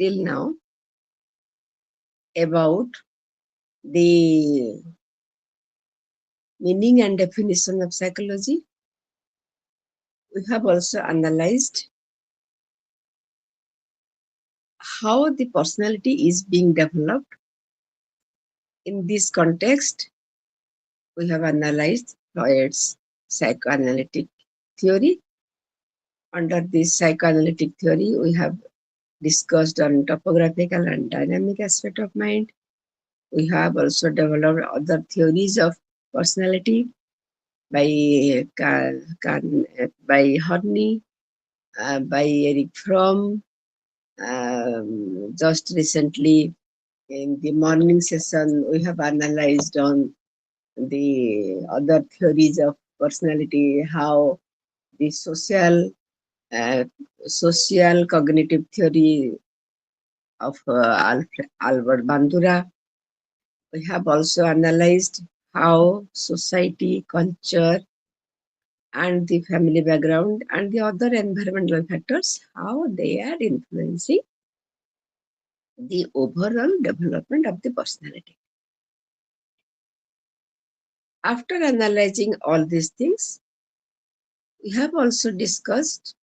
till now about the meaning and definition of psychology. We have also analyzed how the personality is being developed. In this context, we have analyzed Freud's psychoanalytic theory. Under this psychoanalytic theory, we have discussed on topographical and dynamic aspect of mind. We have also developed other theories of personality by Horney, by Eric Fromm. Just recently, in the morning session, we have analyzed on the other theories of personality, how the uh, social cognitive theory of Albert Bandura. We have also analyzed how society, culture, and the family background and the other environmental factors, how they are influencing the overall development of the personality. After analyzing all these things, we have also discussed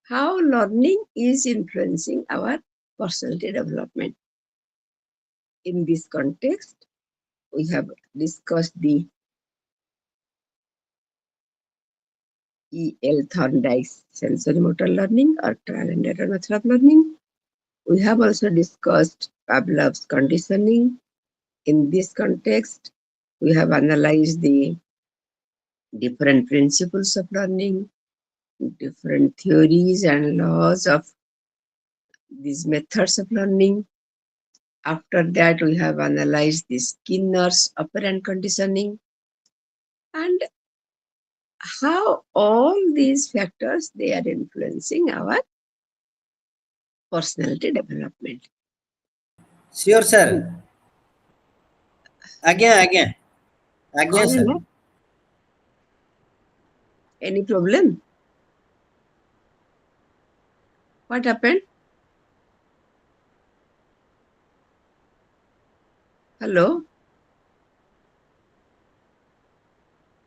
how learning is influencing our personality development. In this context, we have discussed the E.L. Thorndike's sensory motor learning or trial and error method of learning. We have also discussed Pavlov's conditioning. In this context, we have analyzed the different principles of learning, different theories and laws of these methods of learning. After that, we have analyzed the Skinner's operant conditioning and how all these factors, they are influencing our personality development. Sure, sir. Again, sir. Any problem? What happened? Hello?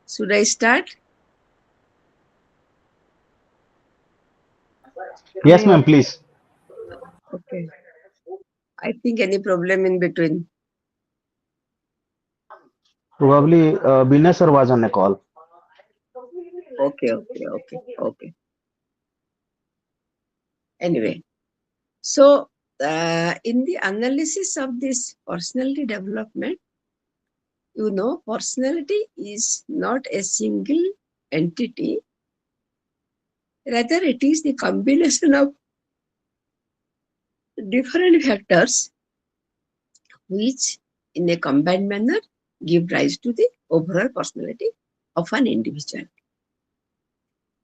Should I start? Yes, ma'am, please. Okay. I think any problem in between. Probably Binay sir was on a call. Okay. Anyway, so in the analysis of this personality development, you know, personality is not a single entity. Rather, it is the combination of different factors which, in a combined manner, give rise to the overall personality of an individual.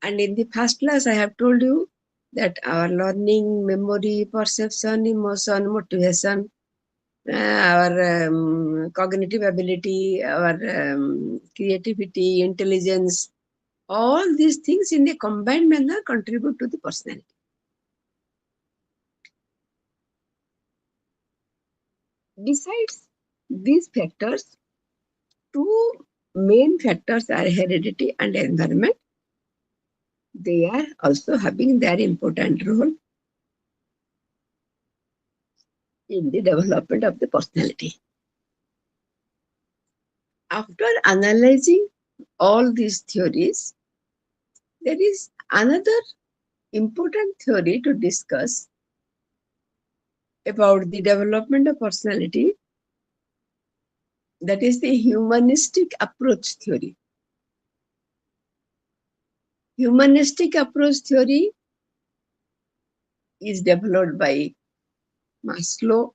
And in the first class, I have told you that our learning, memory, perception, emotion, motivation, our cognitive ability, our creativity, intelligence, all these things in a combined manner contribute to the personality. Besides these factors, two main factors are heredity and environment. They are also having their important role in the development of the personality. After analyzing all these theories, there is another important theory to discuss about the development of personality, that is the humanistic approach theory. Humanistic approach theory is developed by Maslow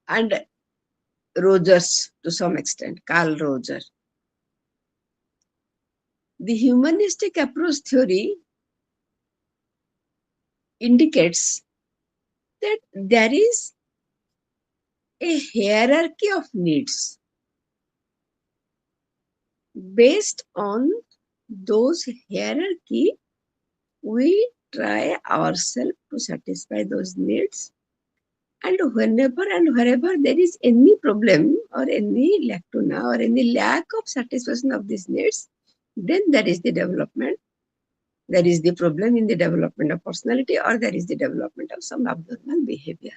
and Rogers to some extent, Carl Rogers. The humanistic approach theory indicates that there is a hierarchy of needs. Based on those hierarchy, we try ourselves to satisfy those needs. And whenever and wherever there is any problem or any lacuna or any lack of satisfaction of these needs, then there is the development. There is the problem in the development of personality, or there is the development of some abnormal behavior.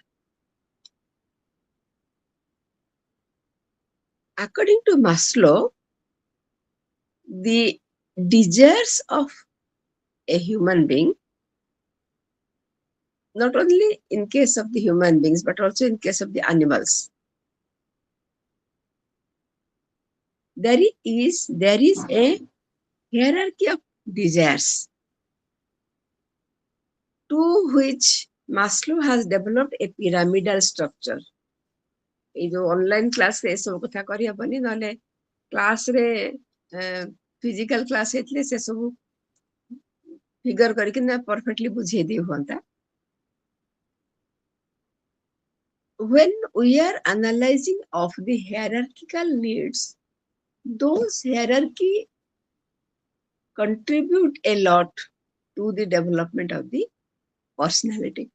According to Maslow, the desires of a human being, not only in case of the human beings, but also in case of the animals, there is a hierarchy of desires to which Maslow has developed a pyramidal structure. ये जो online class रे सब कथा करी हबनी नले class रे physical class हेतले से सब फिगर करके ना परफेक्टली बुझे दी होता. When we are analyzing of the hierarchical needs, those hierarchy contribute a lot to the development of the personality.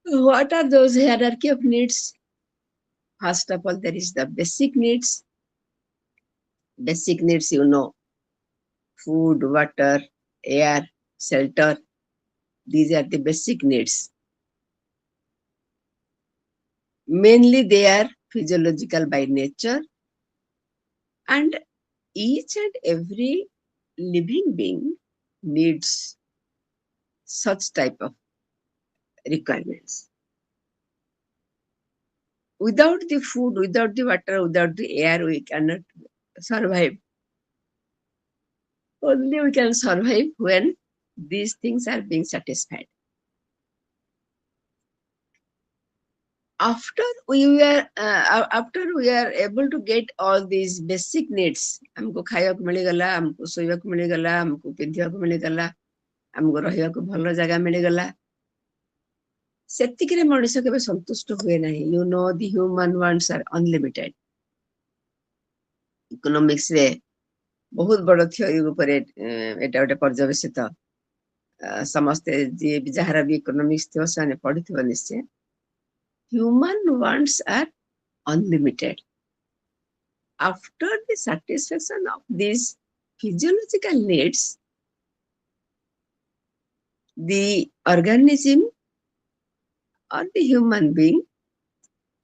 What are those hierarchy of needs? First of all, there is the basic needs. Basic needs, you know, food, water, air, shelter. These are the basic needs. Mainly they are physiological by nature, and each and every living being needs such type of requirements. Without the food, without the water, without the air, we cannot survive. Only we can survive when these things are being satisfied. After we are able to get all these basic needs, हमको खाइବାକୁ मिलिगला, हमको सोइବାକୁ मिलिगला, हमको पिंधिବାକୁ मिलिगला, हमको रहिବାକୁ ଭଲ ଜାଗା मिलिगला, ସେତିକିରେ ମଣିଷ କେବେ ସନ୍ତୁଷ୍ଟ ହୁଏ ନାହିଁ. You know, the human wants are unlimited. Economics ରେ बहुत बड़ थियोरी ଉପରେ ଏटा ଗୋଟେ ପର୍ଯ୍ୟବେସିତ. ସମସ୍ତେ ଯିଏ ବି ଯାହାର ବି ଇକୋନୋମିକ୍ସ ଥିବ ସେମାନେ ପଢିଥିବ ନିଶ୍ଚୟ. Human wants are unlimited. After the satisfaction of these physiological needs, the organism or the human being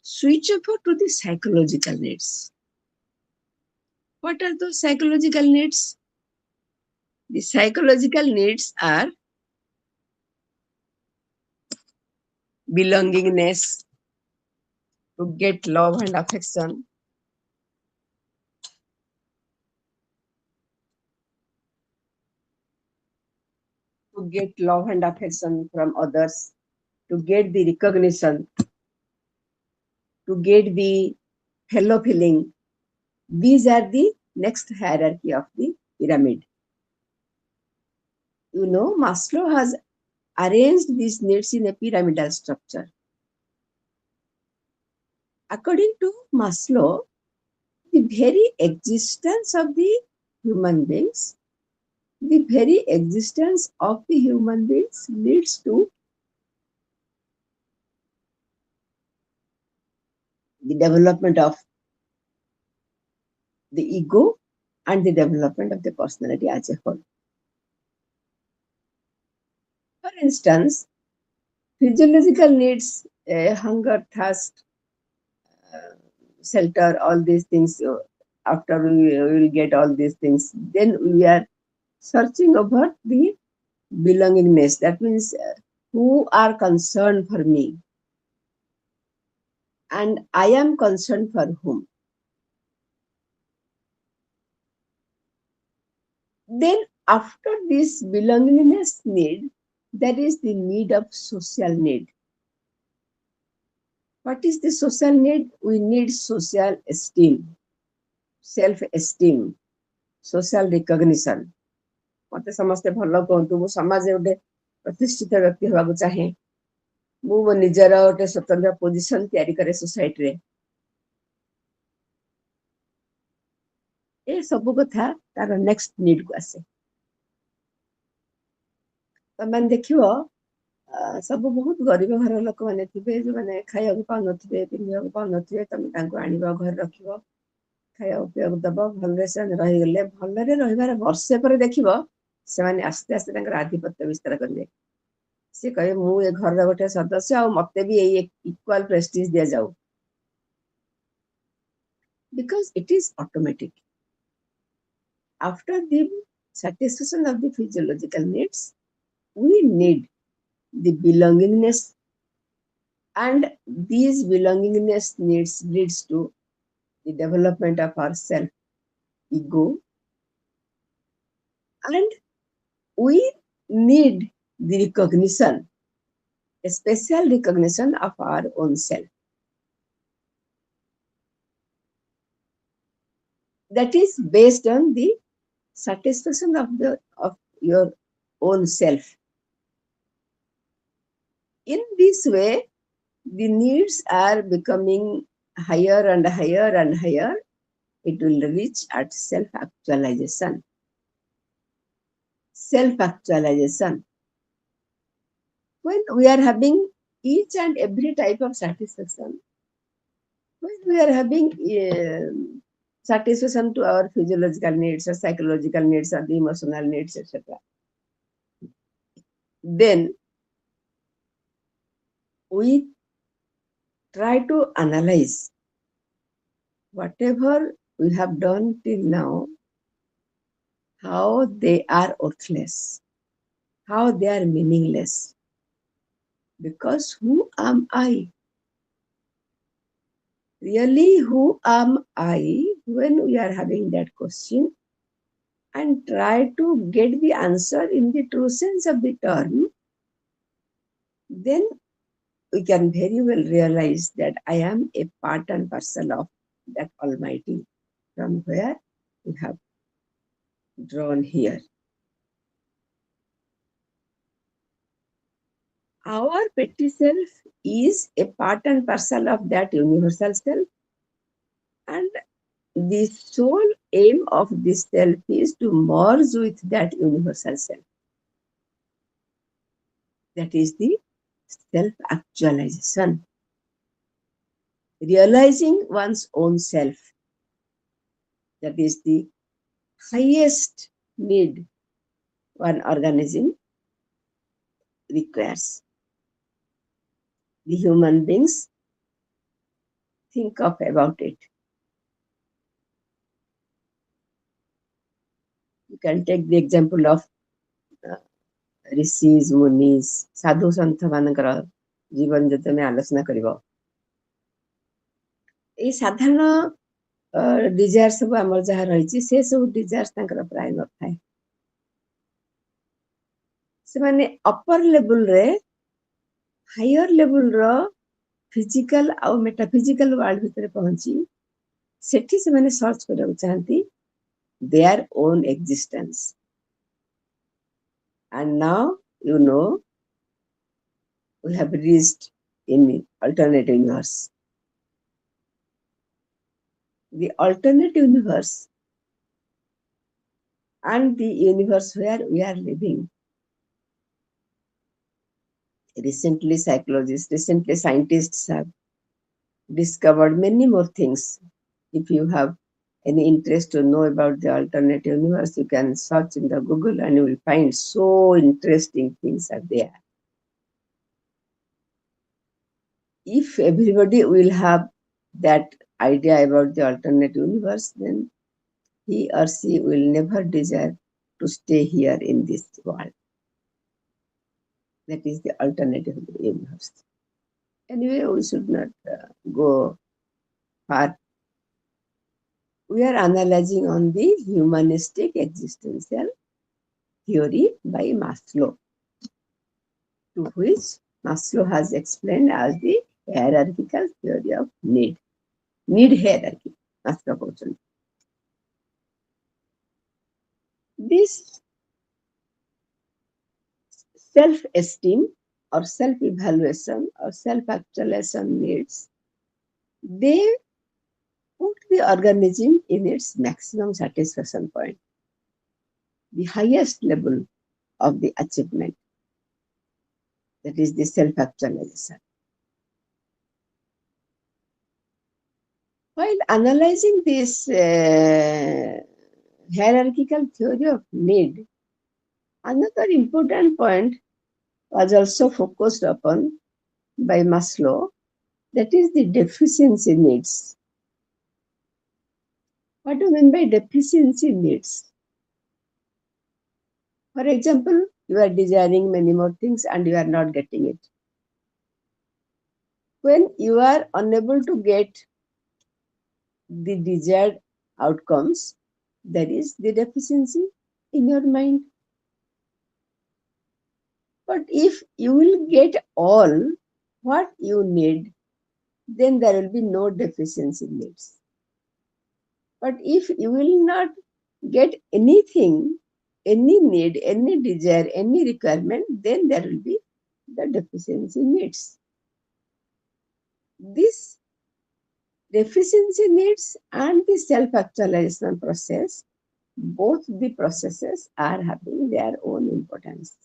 switch over to the psychological needs. What are those psychological needs? The psychological needs are belongingness, to get love and affection, to get love and affection from others, to get the recognition, to get the fellow feeling. These are the next hierarchy of the pyramid. You know, Maslow has arranged these needs in a pyramidal structure. According to Maslow, the very existence of the human beings, the very existence of the human beings leads to the development of the ego and the development of the personality as a whole. For instance, physiological needs, hunger, thirst, shelter, all these things, after we will get all these things, then we are searching over the belongingness. That means who are concerned for me, and I am concerned for whom. Then after this belongingness need, there is the need of social need. What is the social need? We need social esteem, self-esteem, social recognition. मते समस्ते भलो कहतु मु समाज गोटे प्रतिष्ठित व्यक्ति होबाकू चाहे, मु मो निजर गोटे स्वतंत्र पोजिशन तैयारी करे सोसाइटी रे. ए सब कथा तार नेक्स्ट नीड को आसे. ତମେ ଦେଖିବ ସବୁ ବହୁତ ଗରିବ ଘର ଲୋକମାନେ ଥିବେ ଯୋଉମାନେ ଖାଇବାକୁ ପାଉନଥିବେ ପିନ୍ଧିବାକୁ ପାଉନଥିବେ ତମେ ତାଙ୍କୁ ଆଣିବ ଘରେ ରଖିବ ଖାଇବାକୁ ପିଇବାକୁ ଦବ ଭଲରେ ସେମାନେ ରହିଗଲେ ଭଲରେ ରହିବାର ବର୍ଷେ ପରେ ଦେଖିବ ସେମାନେ ଆସ୍ତେ ଆସ୍ତେ ତାଙ୍କର ଆଧିପତ୍ୟ ବିସ୍ତାର କରିବେ ସେ କହିବେ ମୁଁ ଏ ଘରର ଗୋଟେ ସଦସ୍ୟ ଆଉ ମତେ ବି ଏଇ ଇକ୍ୱାଲ ପ୍ରେଷ୍ଟିଜ ଦିଆଯାଉ because it is automatic after the satisfaction of the physiological needs we need the belongingness and these belongingness needs leads to the development of our self ego and we need the recognition a special recognition of our own self that is based on the satisfaction of your own self in this way the needs are becoming higher and higher and higher it will reach at self-actualization when we are having each and every type of satisfaction when we are having satisfaction to our physiological needs or psychological needs or the emotional needs etc then we try to analyze whatever we have done till now how they are worthless how they are meaningless because who am I really who am I when we are having that question and try to get the answer in the true sense of the term then we can very well realize that I am a part and parcel of that Almighty from where we have drawn here. Our petty self is a part and parcel of that universal self and the sole aim of this self is to merge with that universal self. That is the self-actualization. Realizing one's own self. That is the highest need one organism requires. The human beings think of about it. You can take the example of rishis munis sadhu sant मानकर जीवन जो तुम आलोचना कर साधारण Dzire सब आम जहाँ रही से सब डिजायर प्राय न थाए से माने अपर लेवल रे हायर लेवल रो फिजिकल आ मेटाफिजिकल वर्ल्ड भितर पहुंची सेठी से माने सर्च करबा चाहती their own existence and now you know we have reached in alternate universe the alternate universe and the universe where we are living recently scientists have discovered many more things if you have any interest to know about the alternate universe you can search in the Google and you will find so interesting things are there if everybody will have that idea about the alternate universe then he or she will never desire to stay here in this world that is the alternative universe anyway we should not go far we are analyzing on the humanistic existential theory by Maslow to which Maslow has explained as the hierarchical theory of need hierarchy Maslow quotient this self-esteem or self-evaluation or self-actualization needs they put the organism in its maximum satisfaction point the highest level of the achievement That is the self-actualization. While analyzing this hierarchical theory of need, another important point was also focused upon by Maslow, that is the deficiency needs. What do you mean by deficiency needs? For example, you are desiring many more things and you are not getting it. When you are unable to get the desired outcomes, there is the deficiency in your mind. But if you will get all what you need, then there will be no deficiency needs. But if you will not get anything, any need, any desire, any requirement, then there will be the deficiency needs. This deficiency needs and the self-actualization process, both the processes are having their own importance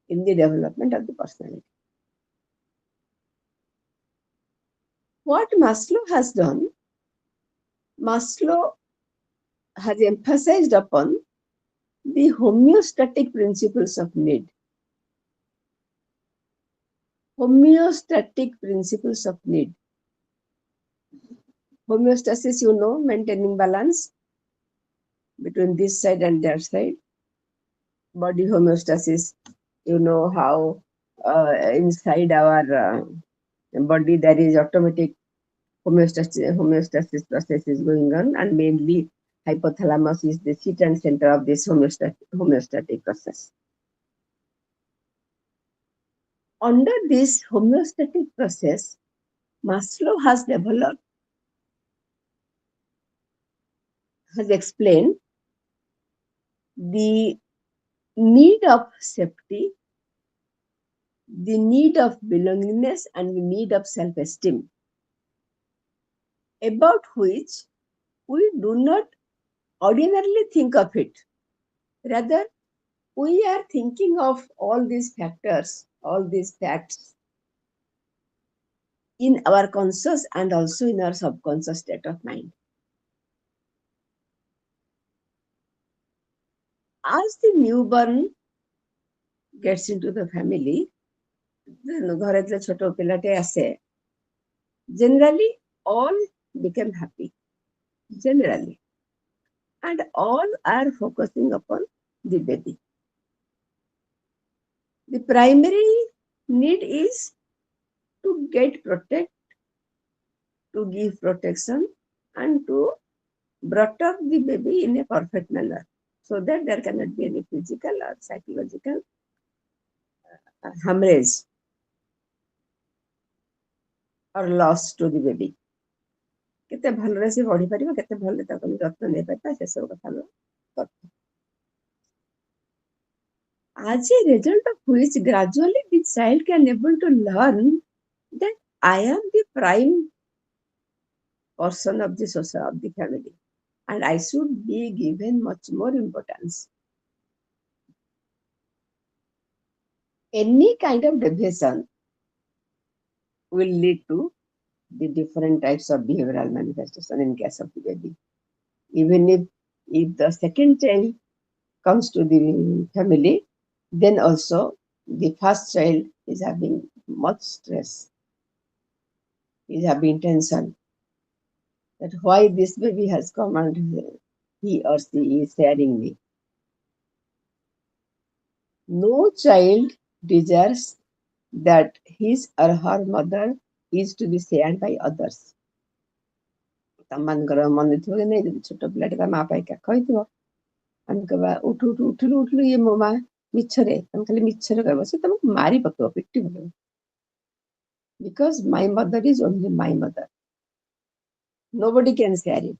in the development of the personality. What Maslow has done, Maslow has emphasized upon the homeostatic principles of need. Homeostatic principles of need. Homeostasis, you know, maintaining balance between this side and that side. Body homeostasis, you know how inside our body there is automatic homeostasis process is going on, and mainly hypothalamus is the seat and center of this homeostatic process. Under this homeostatic process, Maslow has explained the need of safety, the need of belongingness, and the need of self-esteem, about which we do not ordinarily think of it. Rather, we are thinking of all these factors, all these facts in our conscious and also in our subconscious state of mind. As the newborn gets into the family, ঘরে যে ছোট পিলাটে আসে, generally all become happy, generally, and all are focusing upon the baby. The primary need is to get protect, to give protection, and to brought up the baby in a perfect manner, so that there cannot be any physical or psychological hemorrhage or loss to the baby. କେତେ ଭଲରେ ସେ ବଢି ପାରିବ, କେତେ ଭଲରେ ତାକୁ ଆମେ ଯତ୍ନ ନେଇପାରିବା, ସେସବୁ କଥା ଆମେ କଥା. As a result of which gradually the child can able to learn that I am the prime person of the society, of the family, and I should be given much more importance. Any kind of deviation will lead to the different types of behavioral manifestation in case of the baby. Even if the second child comes to the family, then also the first child is having much stress, is having tension, that why this baby has come and he or she is sharing me. No child desires that his or her mother is to be shared by others. ତମମାନଙ୍କର ମନେ ଥିବ କି ନାଇଁ, ଯଦି ଛୋଟ ପିଲାଟେ ତା ମା ପାଇଁ କାଖ ହେଇଥିବ, ଆମେ କହିବା ଉଠୁ ଉଠୁ ଉଠିଲୁ ଉଠିଲୁ, ଇଏ ମୋ ମା, ମିଛରେ ତମେ ଖାଲି ମିଛରେ କହିବ, ସେ ତମକୁ ମାରି ପକେଇବ, ପିଟି ପକେଇବ, because my mother is only my mother, nobody can share it.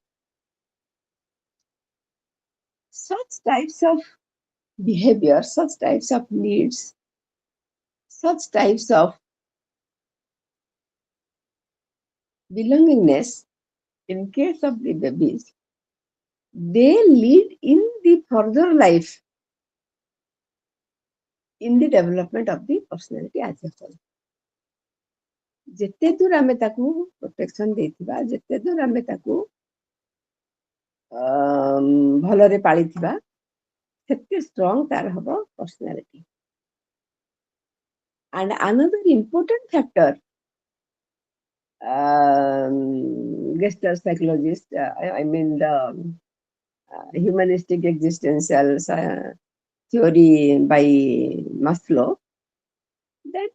Such types of behavior, such types of needs, such types of belongingness in case of the babies, they lead in the further life in the development of the personality as a whole. ଯେତେ ଦୂର ଆମେ ତାକୁ protection ଦେଇଥିବା, ଯେତେ ଦୂର ଆମେ ତାକୁ ଭଲରେ ପାଳିଥିବା, ସେତେ ଷ୍ଟ୍ରଙ୍ଗ ତାର ହବ personality. And another important factor, Gestalt psychologist, I mean the humanistic existential theory by Maslow, that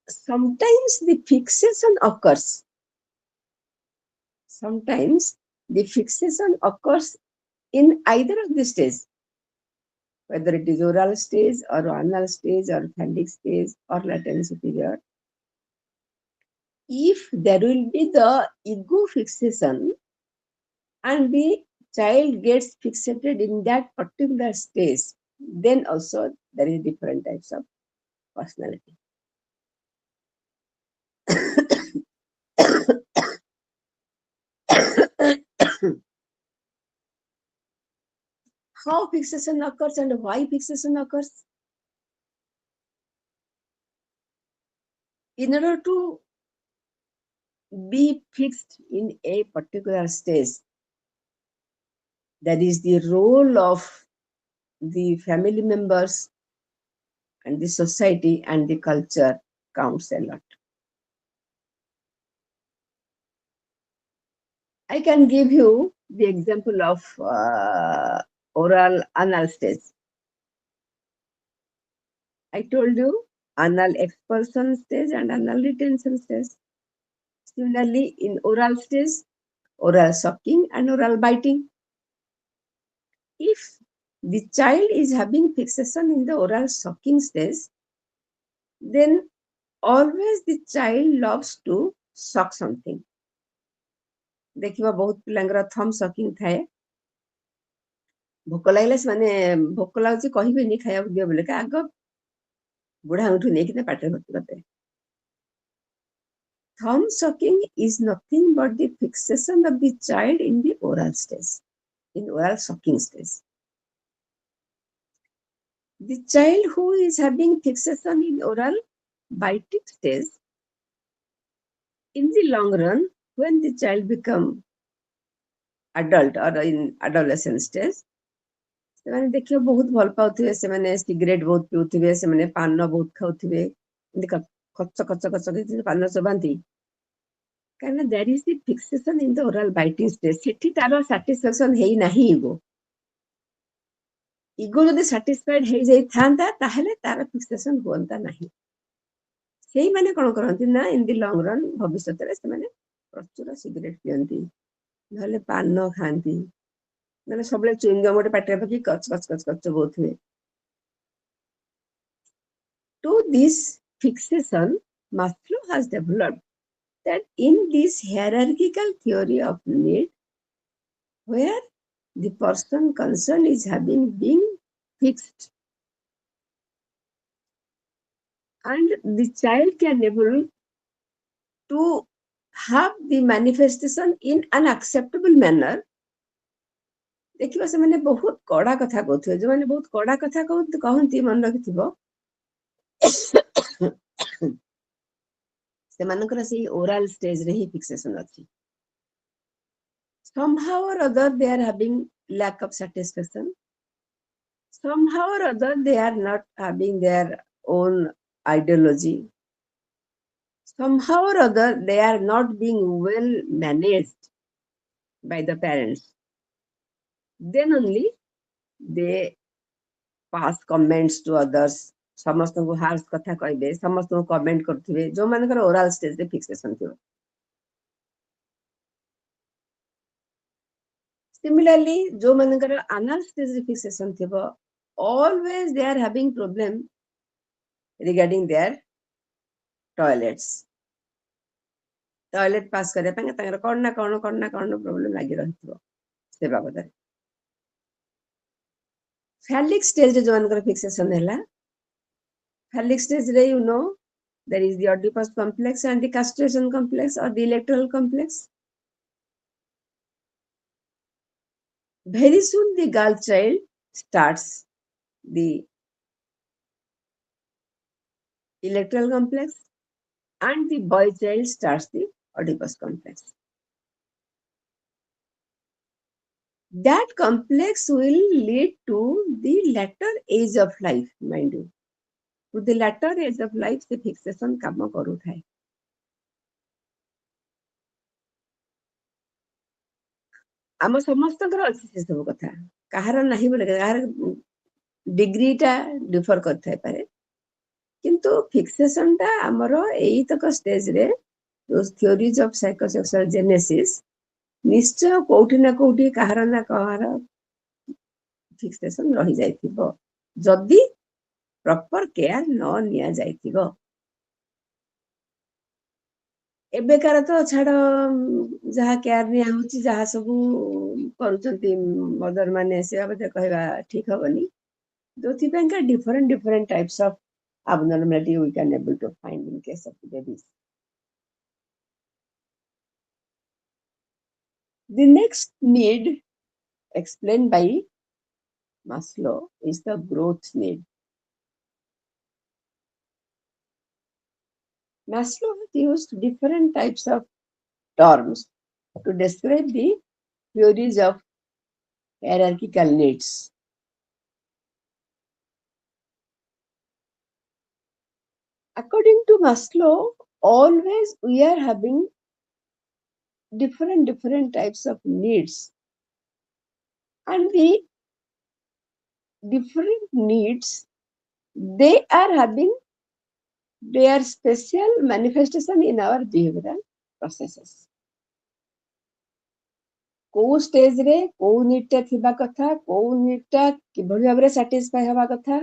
sometimes the fixation occurs. Sometimes the fixation occurs in either of the stages, whether it is oral stage or anal stage or phallic stage or latency period. If there will be the ego fixation and the child gets fixated in that particular stage, then also there is different types of personality. How fixation occurs and why fixation occurs? In order to be fixed in a particular stage, that is the role of the family members and the society and the culture counts a lot. I can give you the example of oral anal stage. I told you anal expulsion stage and anal retention stage. Similarly, in oral stage, oral sucking and oral biting. If the child is having fixation in the oral sucking stage, then always the child loves to suck something. देखिबा बहुत पिलांगर थम sucking थाए, भोक लागले माने भोक लागुची कहिबेनी खाया दियो बोले का आग बुढ़ा उठु नेकी ना पाटे भर्ती करते. Thumb sucking is nothing but the fixation of the child in the oral stage, in oral sucking stage. The child who is having fixation in oral biting stage, in the long run, when the child become adult or in adolescent stage, ସେମାନେ ଦେଖିବ ବହୁତ ଭଲ ପାଉଥିବେ, ସେମାନେ cigarette ବହୁତ ପିଉଥିବେ, ସେମାନେ ପାନ ବହୁତ ଖାଉଥିବେ, ଏମିତି କଚ କଚ କଚ ପାନ ଚବାନ୍ତି, କାରଣ there is the fixation in the oral biting stage. ସେଠି ତାର satisfaction ହେଇନାହିଁ ଇଗୋ. ଇଗୋ ଯଦି satisfied ହେଇଯାଇଥାନ୍ତା ତାହେଲେ ତାର fixation ହୁଅନ୍ତା ନାହିଁ. ସେଇମାନେ କଣ କରନ୍ତି ନା in the long run ଭବିଷ୍ୟତରେ ସେମାନେ ପ୍ରଚୁର ସିଗାରେଟ ପିଅନ୍ତି, ନହେଲେ ପାନ ଖାଆନ୍ତି, ନହେଲେ ସବୁବେଳେ ଚୁଇଙ୍ଗମ ଗୋଟେ ପାଟିରେ ପକେଇ କଚ କଚ କଚ କଚ ଚୋବଉଥିବେ. To this fixation, Maslow has developed that in this hierarchical theory of need, where the person concerned is having been fixed, and the child can able to have the manifestation in an acceptable manner. देखिबा ସେମାନେ ବହୁତ କଡା କଥା କହୁଥିବେ, ଯୋଉମାନେ ବହୁତ କଡା କଥା କହନ୍ତି ମନେ ରଖିଥିବ, ସେମାନଙ୍କର ସେଇ oral stage ରେ ହିଁ fixation ଅଛି. Somehow or other they are having lack of satisfaction. Somehow or other they are not having their own ideology. Somehow or other they are not being well managed by the parents. Then only they pass comments to others. ସମସ୍ତଙ୍କୁ harsh କଥା କହିବେ, ସମସ୍ତଙ୍କୁ comment କରୁଥିବେ, ଯୋଉମାନଙ୍କର oral ଷ୍ଟେଜରେ fixation ଥିବ. Similarly, ଯୋଉମାନଙ୍କର anal stage fixation ଥିବ, always they are having problem regarding their toilets. Toilet pass କରିବା ପାଇଁ ତାଙ୍କର କଣ ନା କଣ problem ଲାଗି ରହିଥିବ ସେ ବାବଦରେ. Phallic stage ରେ ଯୋଉମାନଙ୍କର fixation ହେଲା, phallic stage ରେ you know there is the Oedipus complex and the castration complex or the electoral complex. Very soon the girl child starts the electoral complex, and the boy child starts the Oedipus complex. That complex will lead to the latter age of life, mind you. To the latter age of life, the fixation କାମ କରୁଥାଏ. ଆମ ସମସ୍ତଙ୍କର ଅଛି ସେ ସବୁ କଥା, କାହାର ନାହିଁ ବୋଲି କାହାର ଡିଗ୍ରୀଟା ଡିଫର କରିଥାଇପାରେ, କିନ୍ତୁ ଫିକ୍ସେସନ ଟା ଆମର ଏଇତକ ଷ୍ଟେଜରେ ଥିଓରିଜ ଅଫ ସାଇକୋସେକ୍ସୁଆଲ ଜେନେସିସ୍ ନିଶ୍ଚୟ କୋଉଠି ନା କୋଉଠି କାହାର ନା କାହାର ଫିକ୍ସେସନ ରହିଯାଇଥିବ ଯଦି ପ୍ରପର କେୟାର ନ ନିଆଯାଇଥିବ। ଏବେକାର ତ ଛାଡ ଯାହା କେୟାର ନିଆ ହଉଛି ଯାହା ସବୁ କରୁଛନ୍ତି ମଦର ମାନେ ସେ ବାବଦରେ କହିବା ଠିକ ହବନି, ଯୋଉଥିପାଇଁକା different types of abnormality we can able to find in case of the babies. The next need explained by Maslow is the growth need. Maslow used different types of terms to describe the theories of hierarchical needs. According to Maslow, always we are having different types of needs, and the different needs, they are having their special manifestation in our behavioral processes. କୋଉ ଷ୍ଟେଜରେ କୋଉ ନିଡଟା ଥିବା କଥା, କୋଉ ନିଡଟା କିଭଳି ଭାବରେ satisfy ହେବା କଥା,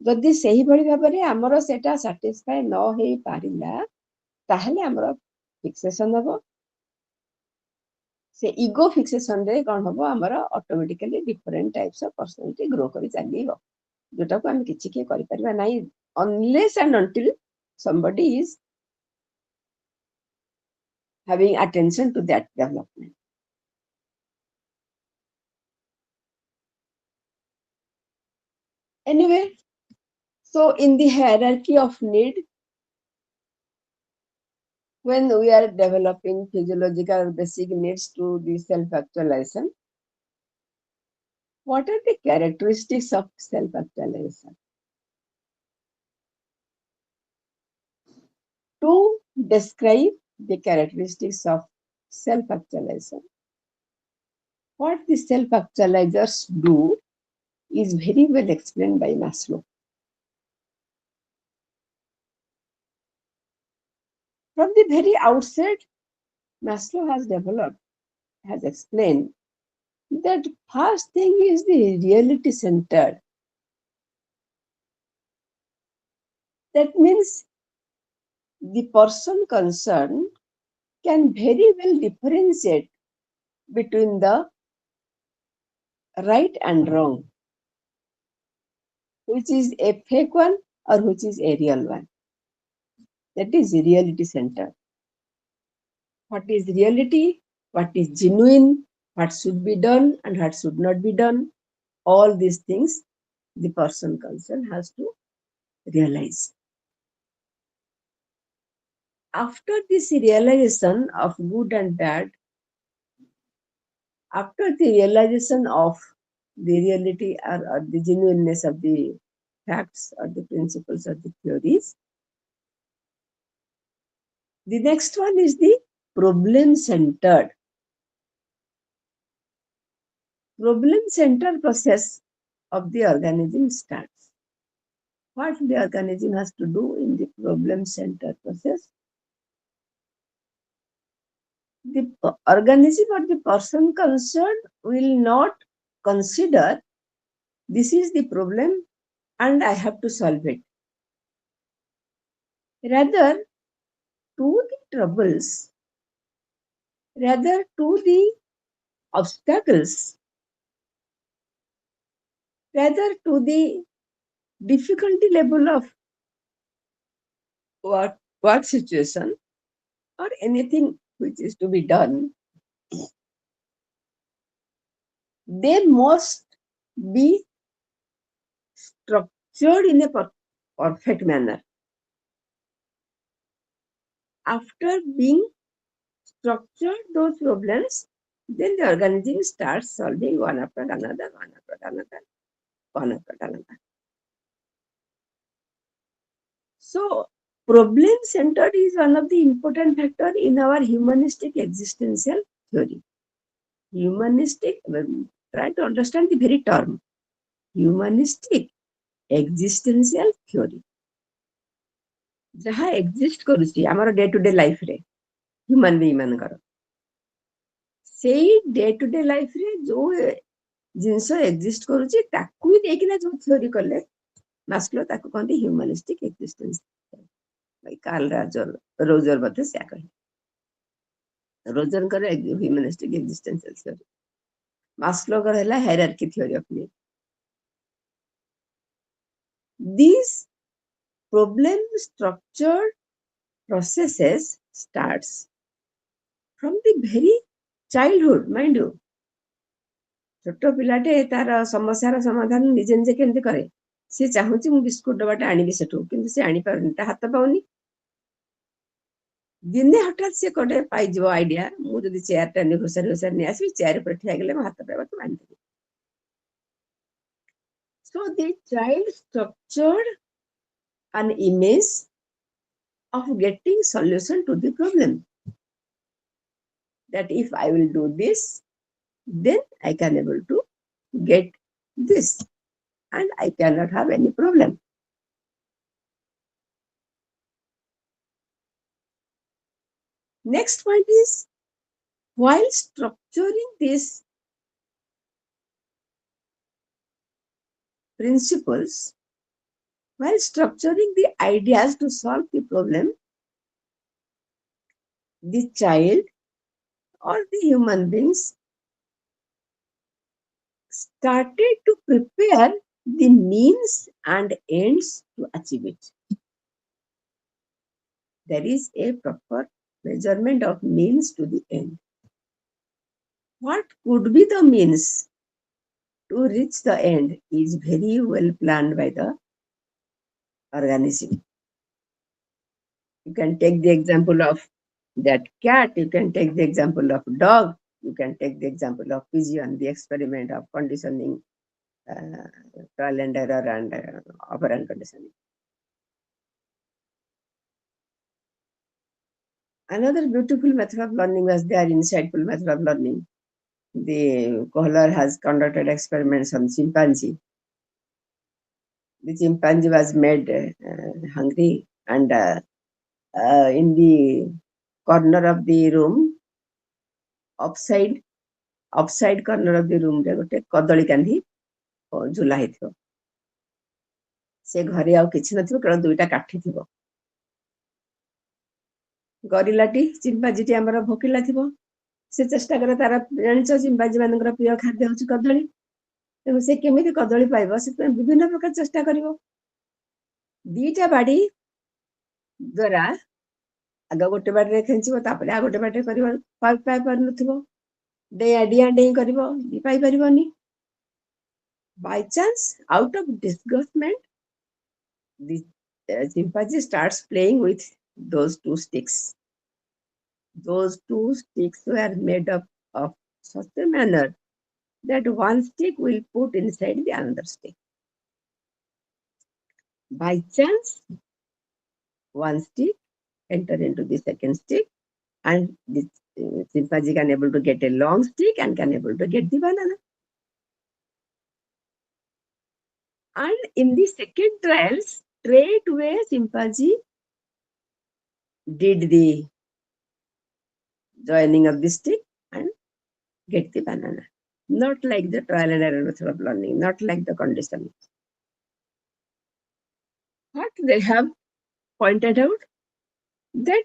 ଯଦି ସେହିଭଳି ଭାବରେ ଆମର ସେଟା ସାଟିସ୍ଫାଏ ନ ହେଇ ପାରିଲା ତାହେଲେ ଆମର ଫିକ୍ସେସନ ହବ। ସେ ଇଗୋ ଫିକ୍ସେସନରେ କଣ ହବ, ଆମର automatically different types of personality grow କରି ଚାଲିବ, ଯୋଉଟାକୁ ଆମେ କିଛି କିଏ କରିପାରିବା ନାହିଁ unless and until somebody is having attention to that development. Anyway, so in the hierarchy of need, when we are developing physiological basic needs to the self-actualization, what are the characteristics of self-actualization? To describe the characteristics of self-actualization, what the self-actualizers do is very well explained by Maslow. From the very outset, Maslow has explained that first thing is the reality centered. That means the person concerned can very well differentiate between the right and wrong, which is a fake one or which is a real one. That is reality centered. What is reality, what is genuine, what should be done and what should not be done, all these things the person concerned has to realize. After this realization of good and bad, after the realization of the reality or the genuineness of the facts or the principles or the theories, the next one is the problem-centered. Problem-centered process of the organism starts. What the organism has to do in the problem-centered process? The organism or the person concerned will not consider this is the problem and I have to solve it. Rather, to the troubles, rather to the obstacles, rather to the difficulty level of work situation or anything which is to be done, they must be structured in a perfect manner. After being structured those problems, then the organism starts solving one after another, one after another, one after another. So, problem centered is one of the important factor in our humanistic existential theory. Humanistic, try to understand the very term. Humanistic existential theory. ଯାହା exist କରୁଛି ଆମର day two day ଲାଇଫରେ Humane being ମାନଙ୍କର ସେଇ day two day ଲାଇଫରେ ଯୋଉ ଜିନିଷ exist କରୁଛି ତାକୁ ହିଁ ନେଇକିନା ଯୋଉ ଥିଓରି କଲେ ମାସ୍ଲୋ ତାକୁ କହନ୍ତି ହ୍ୟୁମାନିଷ୍ଟିକ ଏକ୍ଜିଷ୍ଟେନ୍ସ କାର୍ଲ ରୋଜର ମଧ୍ୟ ସେୟା କହିଲେ ରୋଜରଙ୍କର ହ୍ୟୁମାନିଷ୍ଟିକ ଏକ୍ଜିଷ୍ଟେନ୍ସିଆଲ ଥିଓରି ମାସ୍ଲୋଙ୍କର ହେଲା hierarchy theory of need these problem structured processes starts from the very childhood, mind you. ଛୋଟ ପିଲାଟେ ତାର ସମସ୍ୟାର ସମାଧାନ ନିଜେ ନିଜେ କେମିତି କରେ ସେ ଚାହୁଁଛି ମୁଁ ବିସ୍କୁଟ ଡବାଟା ଆଣିବି ସେଠୁ କିନ୍ତୁ ସେ ଆଣିପାରୁନି ତା ହାତ ପାଉନି ଦିନେ ହଠାତ୍ ସେ କୋଟେ ପାଇଯିବ ଆଇଡିଆ ମୁଁ ଯଦି ଚେୟାରଟା ଘୋଷାରି ଘୋଷାରି ନେଇ ଆସିବି ଚେୟାର ଉପରେ ଠିଆ ହେଇଗଲେ ମୋ ହାତ ପାଇବ ତ ଆଣିଦେବି so the child structured an image of getting solution to the problem that if I will do this then I can able to get this and I cannot have any problem. Next point is while structuring these principles, while structuring the ideas to solve the problem, the child or the human beings started to prepare the means and ends to achieve it. There is a proper measurement of means to the end. What could be the means to reach the end is very well planned by the organism. You can take the example of that cat, you can take the example of dog, you can take the example of pigeon, the experiment of conditioning, trial and error and operant conditioning. Another beautiful method of learning was there, insightful method of learning. The Kohler has conducted experiments on chimpanzee. The chimpanzee was made hungry and in the corner of the room, upside corner of the room रे गोटे कदली कांधी झुला ହେଇଥିବ ସେ ଘରେ ଆଉ କିଛି ନଥିବ କେବଳ ଦୁଇଟା କାଠି ଥିବ ଗରିଲାଟି ଚିମ୍ପାଞ୍ଜିଟି ଆମର ଭୋକିଲା ଥିବ ସେ ଚେଷ୍ଟା କରେ ତାର ଜାଣିଛ ଚିମ୍ପାଞ୍ଜି ମାନଙ୍କର ପ୍ରିୟ ଖାଦ୍ୟ ହେଉଛି କଦଳୀ ତେଣୁ ସେ କେମିତି କଦଳୀ ପାଇବ ସେଥିପାଇଁ ବିଭିନ୍ନ ପ୍ରକାର ଚେଷ୍ଟା କରିବ ଦିଟା ବାଡି ଦ୍ୱାରା ଆଗ ଗୋଟେ ବାଡିରେ ଖେଞ୍ଚିବ ତାପରେ ଆଉ ଗୋଟେ ବାଡିରେ କରିବ ପାଇ ପାରୁନଥିବ ଡିଆଁ ଡେଇଁ କରିବ ପାଇପାରିବନି by chance out of disgustment the chimpanzee starts playing with those two sticks. Those two sticks were made up of such a manner that one stick will put inside the another stick. By chance one stick enter into the second stick and the chimpanzee can able to get a long stick and can able to get the banana. And in the second trial, straightway chimpanzee did the joining of the stick and get the banana. Not like the trial and error method of learning, not like the conditioning. What they have pointed out that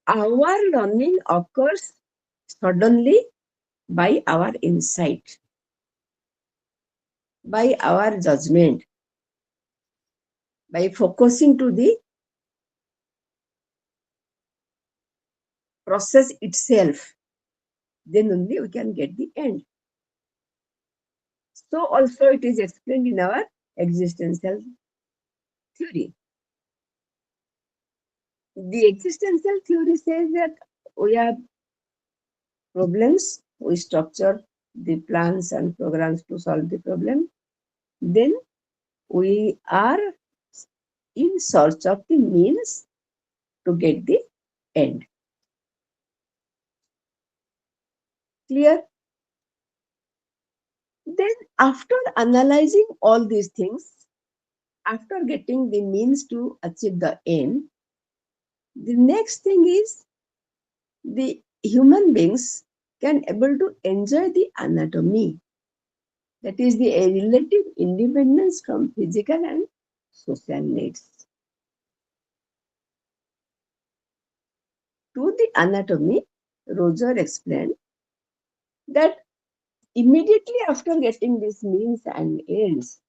our learning occurs suddenly by our insight, by our judgment, by focusing to the process itself, then only we can get the end. So also it is explained in our existential theory. The existential theory says that we have problems, we structure the plans and programs to solve the problem. Then we are in search of the means to get the end. Clear? Then after analyzing all these things, after getting the means to achieve the end, the next thing is the human beings can able to enjoy the anatomy. That is the relative independence from physical and social needs. To the anatomy, Roger explained that immediately after getting these means and ends,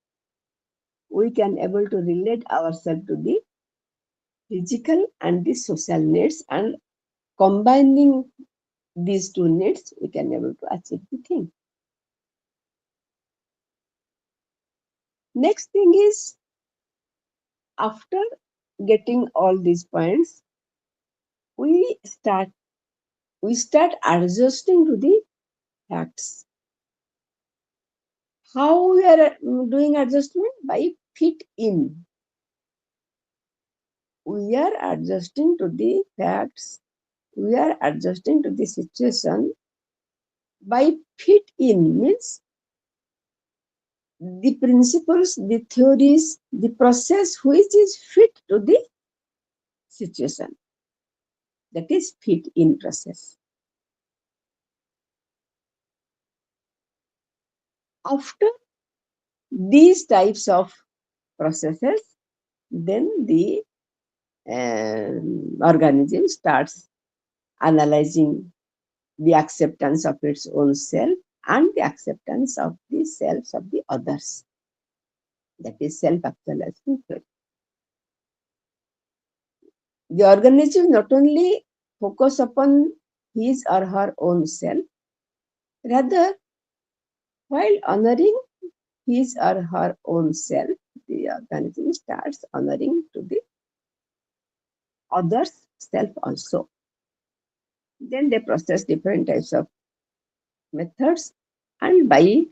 we can able to relate ourselves to the physical and the social needs, and combining these two needs, we can able to achieve the thing. Next thing is, after getting all these points, we start adjusting to the facts. How we are doing adjustment? By fit in. We are adjusting to the facts. We are adjusting to the situation. By fit in means the principles, the theories, the process which is fit to the situation. That is fit in process. After these types of processes, then the organism starts analyzing the acceptance of its own self and the acceptance of the selves of the others. That is self-actualization theory. The organism not only focus upon his or her own self, rather, while honoring his or her own self, the organism starts honoring to the other's self also. Then they process different types of methods, and by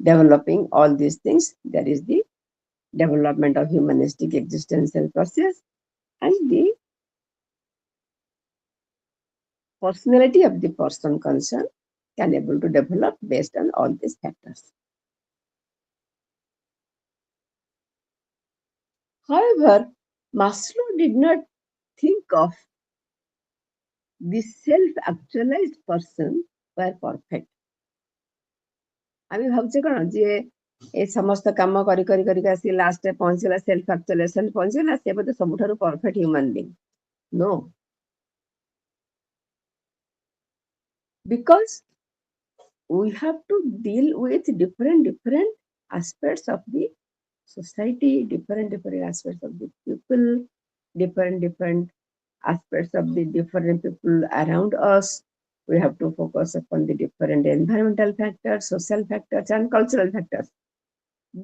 developing all these things, there is the development of humanistic existential process, and the personality of the person concerned can able to develop based on all these factors. However, Maslow did not think of the self-actualized person were perfect. আমি ভাবছি কোন যে এই সমস্ত কাম করি করি করি আসি লাস্টে পৌঁছিলা সেলফ আক্চুয়ালাইজেশন পৌঁছিলা সে ବୋଧେ ସବୁଠାରୁ perfect human being. No. Because we have to deal with different aspects of the society, different aspects of the people, different aspects of the different people around us. We have to focus upon the different environmental factors, social factors, and cultural factors.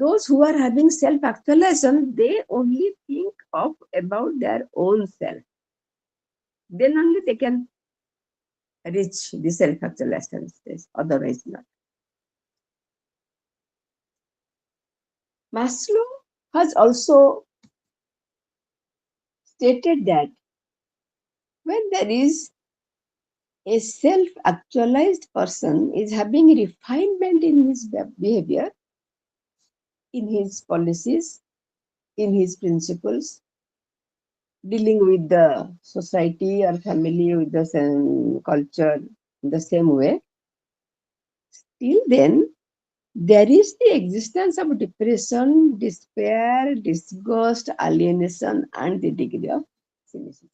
Those who are having self-actualization, they only think of about their own self. Then only they can reach the self-actualization stage, otherwise not. Maslow has also stated that when there is a self-actualized person is having refinement in his behavior, in his policies, in his principles, dealing with the society or family with the same culture in the same way, till then there is the existence of depression, despair, disgust, alienation, and the degree of cynicism.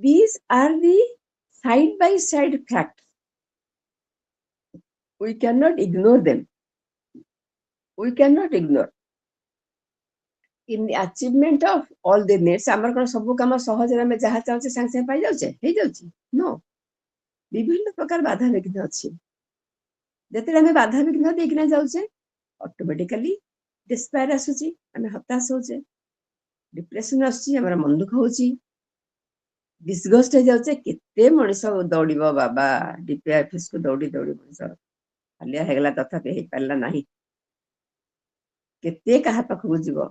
These are the side-by-side facts. We cannot ignore them. We cannot ignore. In the achievement of all the needs, ଆମର କଣ ସବୁ କାମ ସହଜରେ ଆମେ ଯାହା ଚାହୁଁଛେ ସାଙ୍ଗେ ସାଙ୍ଗେ ପାଇଯାଉଛେ ହେଇଯାଉଛି? No. ବିଭିନ୍ନ ପ୍ରକାର ବାଧାବିଘ୍ନ ଅଛି। ଯେତେବେଳେ ଆମେ ବାଧାବିଘ୍ନ ଦେଇକିନା ଯାଉଛେ, ଅଟୋମେଟିକାଲି ଡିସ୍ପାୟାର ଆସୁଛି, ଆମେ ହତାଶ ହଉଛେ। डिप्रेशन आसी हमर मन दुख होची डिसगस्ट हो जाउचे केते मनिष दौड़िबो बाबा डीपीआई ऑफिस को दौड़ी दौड़ी मनिष हालिया हेगला तथापि हे पारला नाही केते कहा पाखु जीवो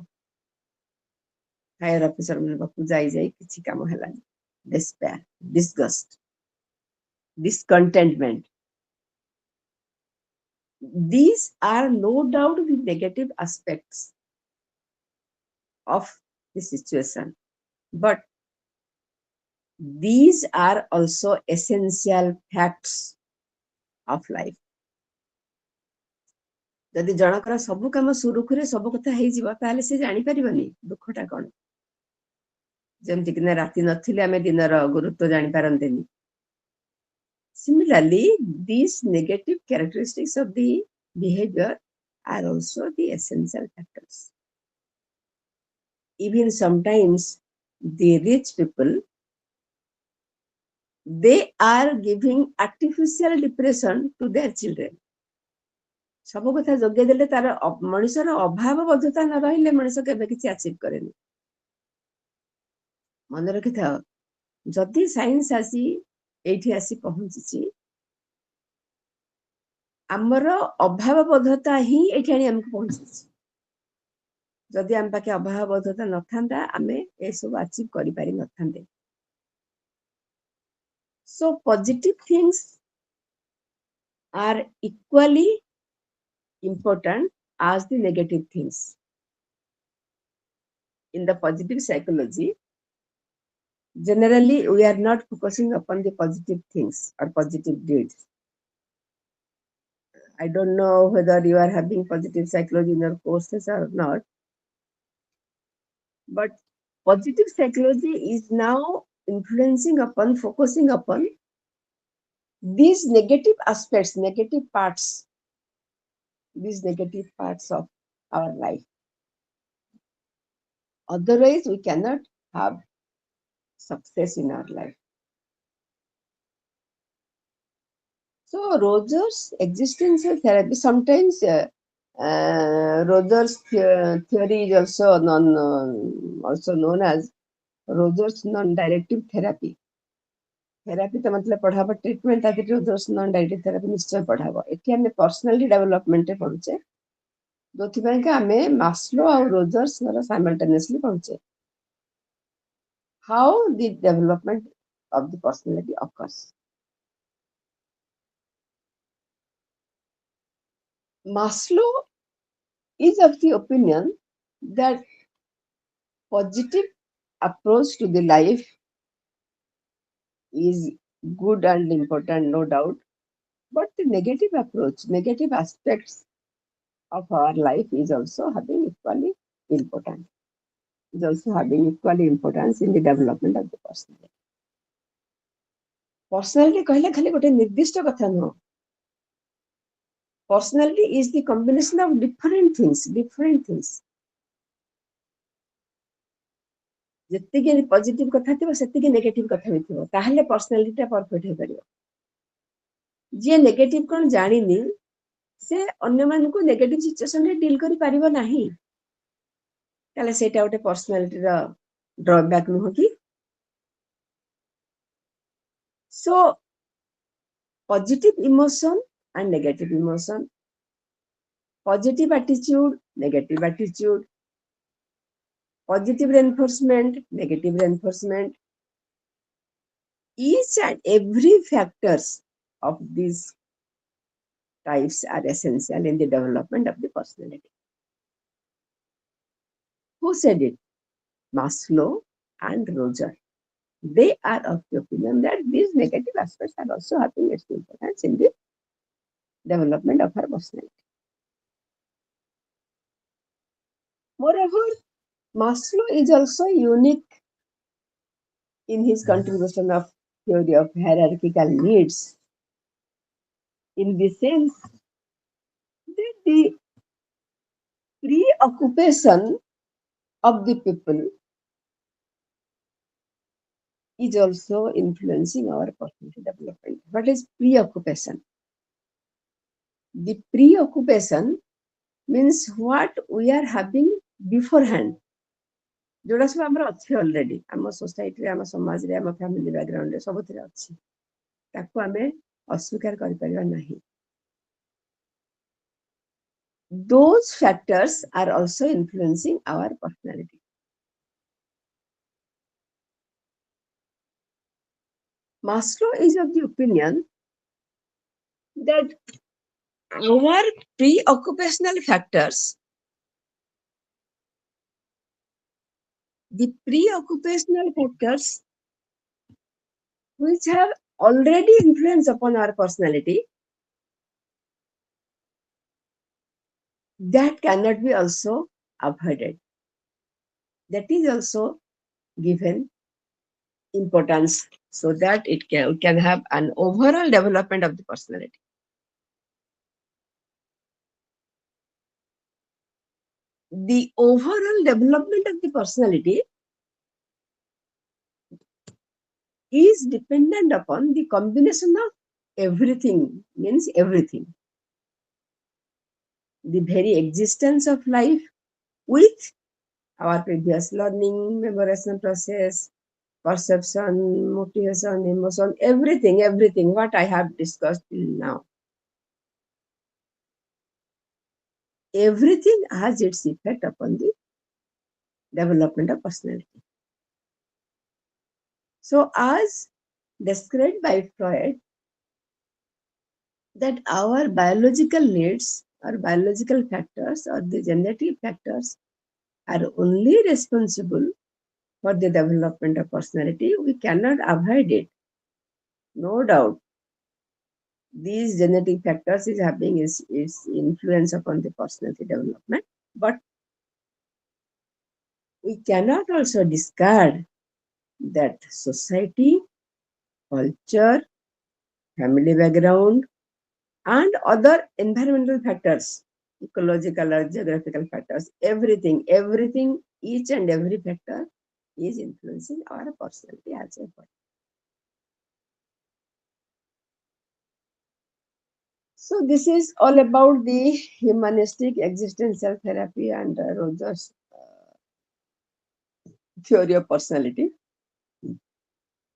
हायर ऑफिसर मन पाखु जाई जाई किछि काम हेलानी despair disgust discontentment. These are no doubt the negative aspects of the situation, but these are also essential facts of life. ଯଦି ଜଣଙ୍କର ସବୁ କାମ ସୁରୁଖୁରୁରେ ସବୁ କଥା ହେଇଯିବ ତାହେଲେ ସେ ଜାଣିପାରିବନି ଦୁଃଖଟା କଣ ଯେମିତି କି ରାତି ନଥିଲେ ଆମେ ଦିନର ଗୁରୁତ୍ୱ ଜାଣିପାରନ୍ତେନି Similarly, these negative characteristics of the behavior are also the essential factors. Even sometimes the rich people, they are giving artificial depression to their children. ସବୁ କଥା ଯୋଗେଇ ଦେଲେ ତାର ମଣିଷର ଅଭାବ ବୋଧତା ନ ରହିଲେ ମଣିଷ କେବେ କିଛି ଆଚିଭ କରେନି ମନେ ରଖିଥାଅ ଯଦି ସାଇନ୍ସ ଆସି ଏଇଠି ଆସି ପହଞ୍ଚିଛି ଆମର ଅଭାବ ବୋଧତା ହିଁ ଏଠି ଆଣି ଆମକୁ ପହଞ୍ଚିଛି ଯଦି ଆମ ପାଖେ ଅଭାବ ବୋଧତା ନଥାନ୍ତା ଆମେ ଏସବୁ ଆଚିଭ କରିପାରି ନଥାନ୍ତେ so positive things are equally important as the negative things in the positive psychology generally we are not focusing upon the positive things or positive deeds I don't know whether you are having positive psychology in your courses or not but positive psychology is now influencing upon focusing upon these negative aspects negative parts these negative parts of our life otherwise we cannot have success in our life so Rogers existential therapy sometimes Rogers theory is also known as Rogers non-directive therapy therapy तो मतलब पढ़ाबो treatment आदि Rogers non-directive therapy निश्चय पढ़ाबो एठी हमें personality development पढुचे दोथि ପାଇଁ का हमें Maslow और Rogers ର simultaneously पढुचे how the development of the personality occurs Maslow is of the opinion that positive approach to the life is good and important, no doubt. But the negative approach, negative aspects of our life is also having equally important. Is also having equally importance in the development of the personality. Personality कहले खाली गोटे निर्दिष्ट कथा नुह. Personality is the combination of different things. ଯେତିକି positive କଥା ଥିବ ସେତିକି ନେଗେଟିଭ କଥା ବି ଥିବ ତାହେଲେ ପର୍ସନାଲିଟି ପରଫେକ୍ଟ ହେଇପାରିବ ଯିଏ ନେଗେଟିଭ କଣ ଜାଣିନି ସେ ଅନ୍ୟମାନଙ୍କୁ ନେଗେଟିଭ ସିଚୁଏସନରେ ଡିଲ୍ କରିପାରିବ ନାହିଁ ତାହେଲେ ସେଇଟା ଗୋଟେ ପର୍ସନାଲିଟିର ଡ୍ରବ୍ୟାକ୍ ନୁହଁ କି so positive emotion and negative emotion positive attitude negative attitude positive reinforcement negative reinforcement each and every factors of these types are essential in the development of the personality who said it Maslow and Roger they are of the opinion that these negative aspects are also having its importance in the development of our personality moreover Maslow is also unique in his contribution of theory of hierarchical needs in the sense that the preoccupation of the people is also influencing our personality development. What is preoccupation? The preoccupation means what we are having beforehand. जोड़ा सब आमर अच्छे already आम society आम समाज रे आम family background रे सबथिरे अच्छी ताको आमे अस्वीकार कर परिबा नाही. Those factors are also influencing our personality. Maslow is of the opinion that our pre-occupational factors, the pre-occupational factors which have already influence upon our personality, that cannot be also avoided. That is also given importance so that it can have an overall development of the personality. The overall development of the personality is dependent upon the combination of everything, means everything. The very existence of life with our previous learning, memorization process, perception, motivation, emotion, everything what I have discussed till now. Everything has its effect upon the development of personality. So as described by Freud, that our biological needs or biological factors or the genetic factors are only responsible for the development of personality. We cannot avoid it. No doubt. These genetic factors is having its influence upon the personality development, but we cannot also discard that society, culture, family background, and other environmental factors, ecological or geographical factors, everything, each and every factor is influencing our personality as a whole. So this is all about the humanistic existential therapy and Rogers' theory of personality.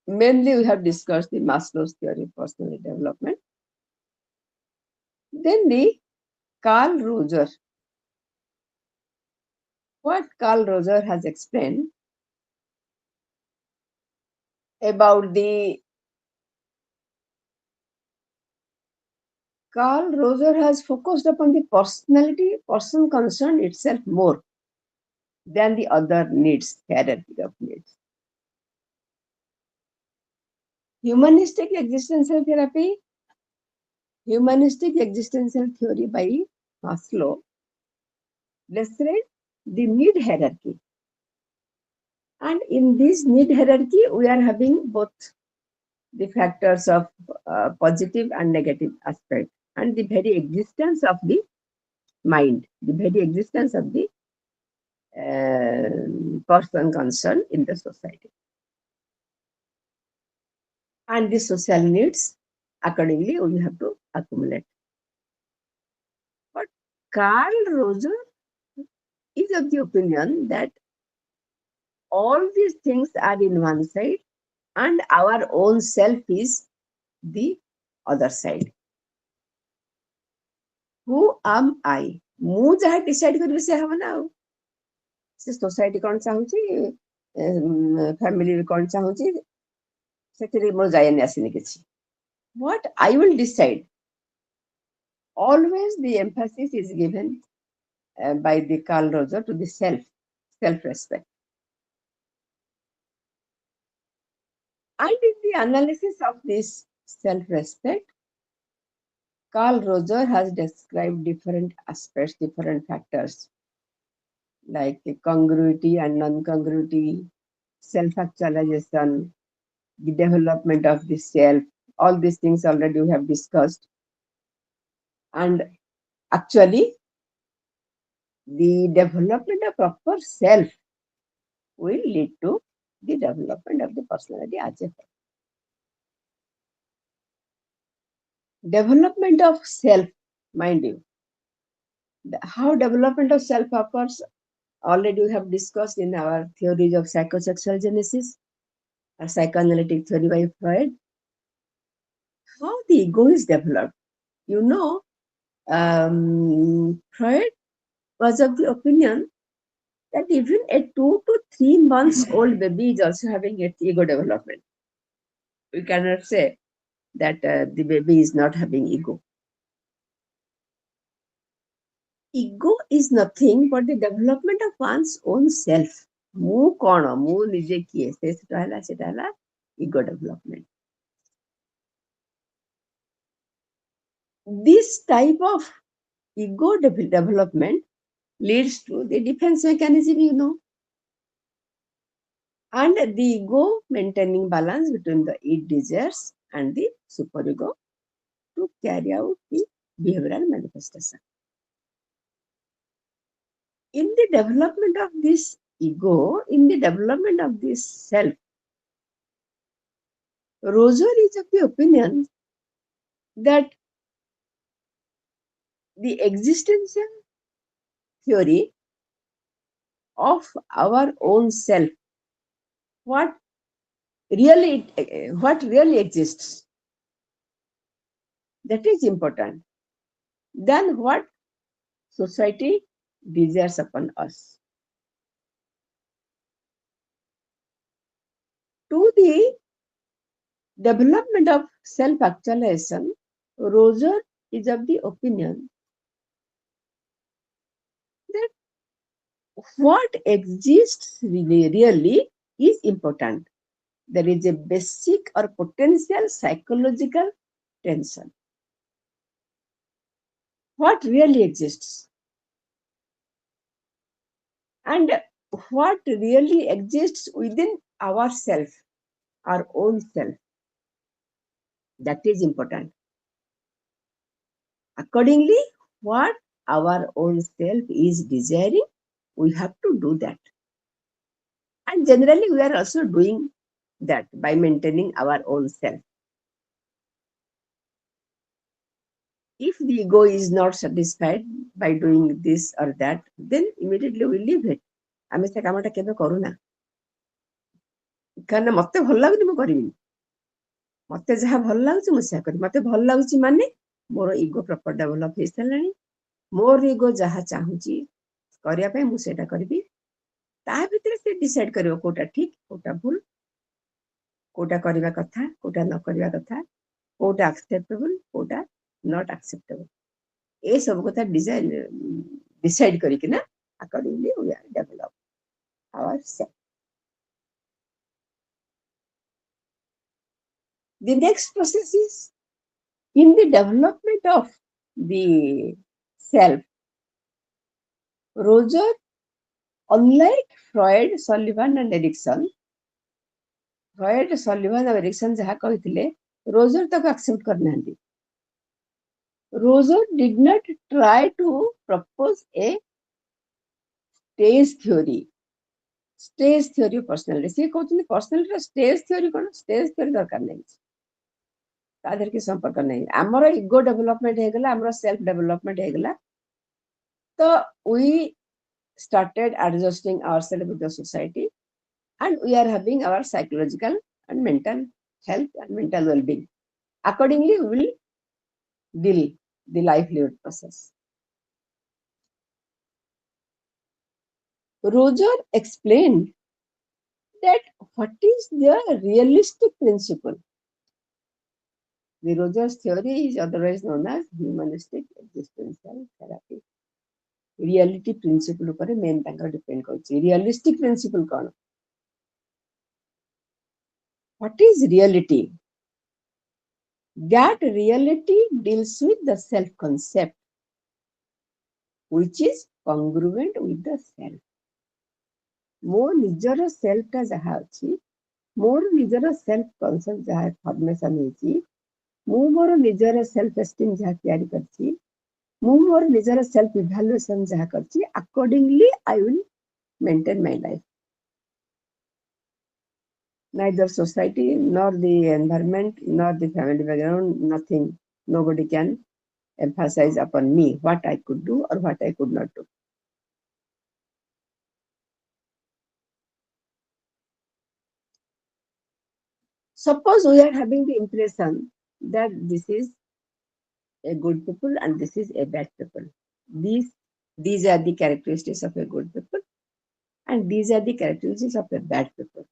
Mainly, we have discussed the Maslow's theory of personality development. Then the Carl Roger. What Carl Roger has explained about the Carl Roger has focused upon the personality, person concerned itself more than the other needs, hierarchy of needs. Humanistic existential therapy, humanistic existential theory by Maslow describes the need hierarchy. And in this need hierarchy, we are having both the factors of positive and negative aspect, and the very existence of the mind, the very existence of the person concerned in the society. And the social needs, accordingly, we have to accumulate. But Carl Roger is of the opinion that all these things are in one side and our own self is the other side. Who am I? ମୁଁ ଯାହା decide କରିବି ସେ ହବ ନା ଆଉ ସେ society କ'ଣ ଚାହୁଁଛି ଫ୍ୟାମିଲି କ'ଣ ଚାହୁଁଛି ସେଥିରେ ମୋର ଯାଏନି ଆସିନି କିଛି. What I will decide. Always the emphasis is given by the Carl Roger to the self-respect. And in the analysis of this self-respect, Carl Roger has described different aspects, different factors like congruity and non-congruity, self-actualization, the development of the self. All these things already we have discussed. And actually, the development of proper self will lead to the development of the personality as a whole. Development of self, mind you, how development of self occurs already we have discussed in our theories of psychosexual genesis, a psychoanalytic theory by Freud, how the ego is developed. You know, Freud was of the opinion that even a 2 to 3 months old baby is also having its ego development. We cannot say that the baby is not having ego. Ego is nothing but the development of one's own self. ମୁଁ କ'ଣ ମୁଁ ନିଜେ କିଏ ସେଟା ହେଲା ego development. This type of ego development leads to the defense mechanism, you know, and the ego maintaining balance between the id desires and the superego to carry out the behavioral manifestation. In the development of this ego, in the development of this self, Roger is of the opinion that the existential theory of our own self, what really exists, that is important than what society desires upon us. To the development of self-actualization, Roger is of the opinion that what exists really is important. There is a basic or potential psychological tension. What really exists? And what really exists within ourself, our own self, that is important. Accordingly, what our own self is desiring, we have to do that. And generally, we are also doing that by maintaining our own self. If the ego is not satisfied by doing this or that, then immediately we leave it. ଆମେ ସେ କାମଟା କେବେ କରୁନା, କାରଣ ମତେ ଭଲ ଲାଗୁନି ମୁଁ କରିବିନି, ମତେ ଯାହା ଭଲ ଲାଗୁଛି ମୁଁ ସେୟା କରିବି। ମତେ ଭଲ ଲାଗୁଛି ମାନେ ମୋର ଇଗୋ ପ୍ରପର ଡେଭଲପ ହେଇସାରିଲାଣି, ମୋର ଇଗୋ ଯାହା ଚାହୁଁଛି କରିବା ପାଇଁ ମୁଁ ସେଇଟା କରିବି। ତା ଭିତରେ ସେ ଡିସାଇଡ କରିବ କୋଉଟା ଠିକ କୋଉଟା ଭୁଲ, କୋଉଟା କରିବା କଥା କୋଉଟା ନ କରିବା କଥା, କୋଉଟା ଆକ୍ସେପ୍ଟେବଲ କୋଉଟା not acceptable. ଏ ସବୁ କଥା decide କରିକିନା accordingly we are develop ourselves. The next process is in the development of the self. Roger, unlike Freud, Sullivan and Erikson, Freud, Sullivan और Erikson ଯାହା କହିଥିଲେ, Roger ତାକୁ accept କରିନାହାନ୍ତି. Roger did not try to propose a stage theory of personality. ସେ କହୁଛନ୍ତି personality stage theory କ'ଣ? Stage theory ଦରକାର ନାହିଁ, ତା ଦେହରେ କିଛି ସମ୍ପର୍କ ନାହିଁ। ଆମର ଇଗୋ ଡେଭଲପମେଣ୍ଟ ହେଇଗଲା, ଆମର ସେଲ୍ଫ ଡେଭଲପମେଣ୍ଟ ହେଇଗଲା, ତ we started adjusting ourselves with the society and we are having our psychological and mental health and mental well-being. Accordingly, we will deal the livelihood process. Roger explained that what is the realistic principle. The Roger's theory is otherwise known as humanistic existential therapy. Reality principle ଉପରେ main ତାଙ୍କର depend କରୁଛି। Realistic principle କ'ଣ? What is reality? That reality deals with the self-concept, which is congruent with the self. ମୋ ନିଜର ସେଲ୍ଫଟା ଯାହା ଅଛି, ମୋର ନିଜର ସେଲ୍ଫ କନସେପ୍ଟ ଯାହା ଫର୍ମେସନ ହେଇଛି, ମୁଁ ମୋର ନିଜର ସେଲ୍ଫ ଏଷ୍ଟିମ୍ ଯାହା ତିଆରି କରିଛି, ମୁଁ ମୋର ନିଜର ସେଲ୍ଫ ଇଭାଲୁଏସନ ଯାହା କରିଛି, accordingly I will maintain my life. Neither society, nor the environment, nor the family background, nothing, nobody can emphasize upon me what I could do or what I could not do. Suppose we are having the impression that this is a good people and this is a bad people. These these are the characteristics of a good people and these are the characteristics of a bad people.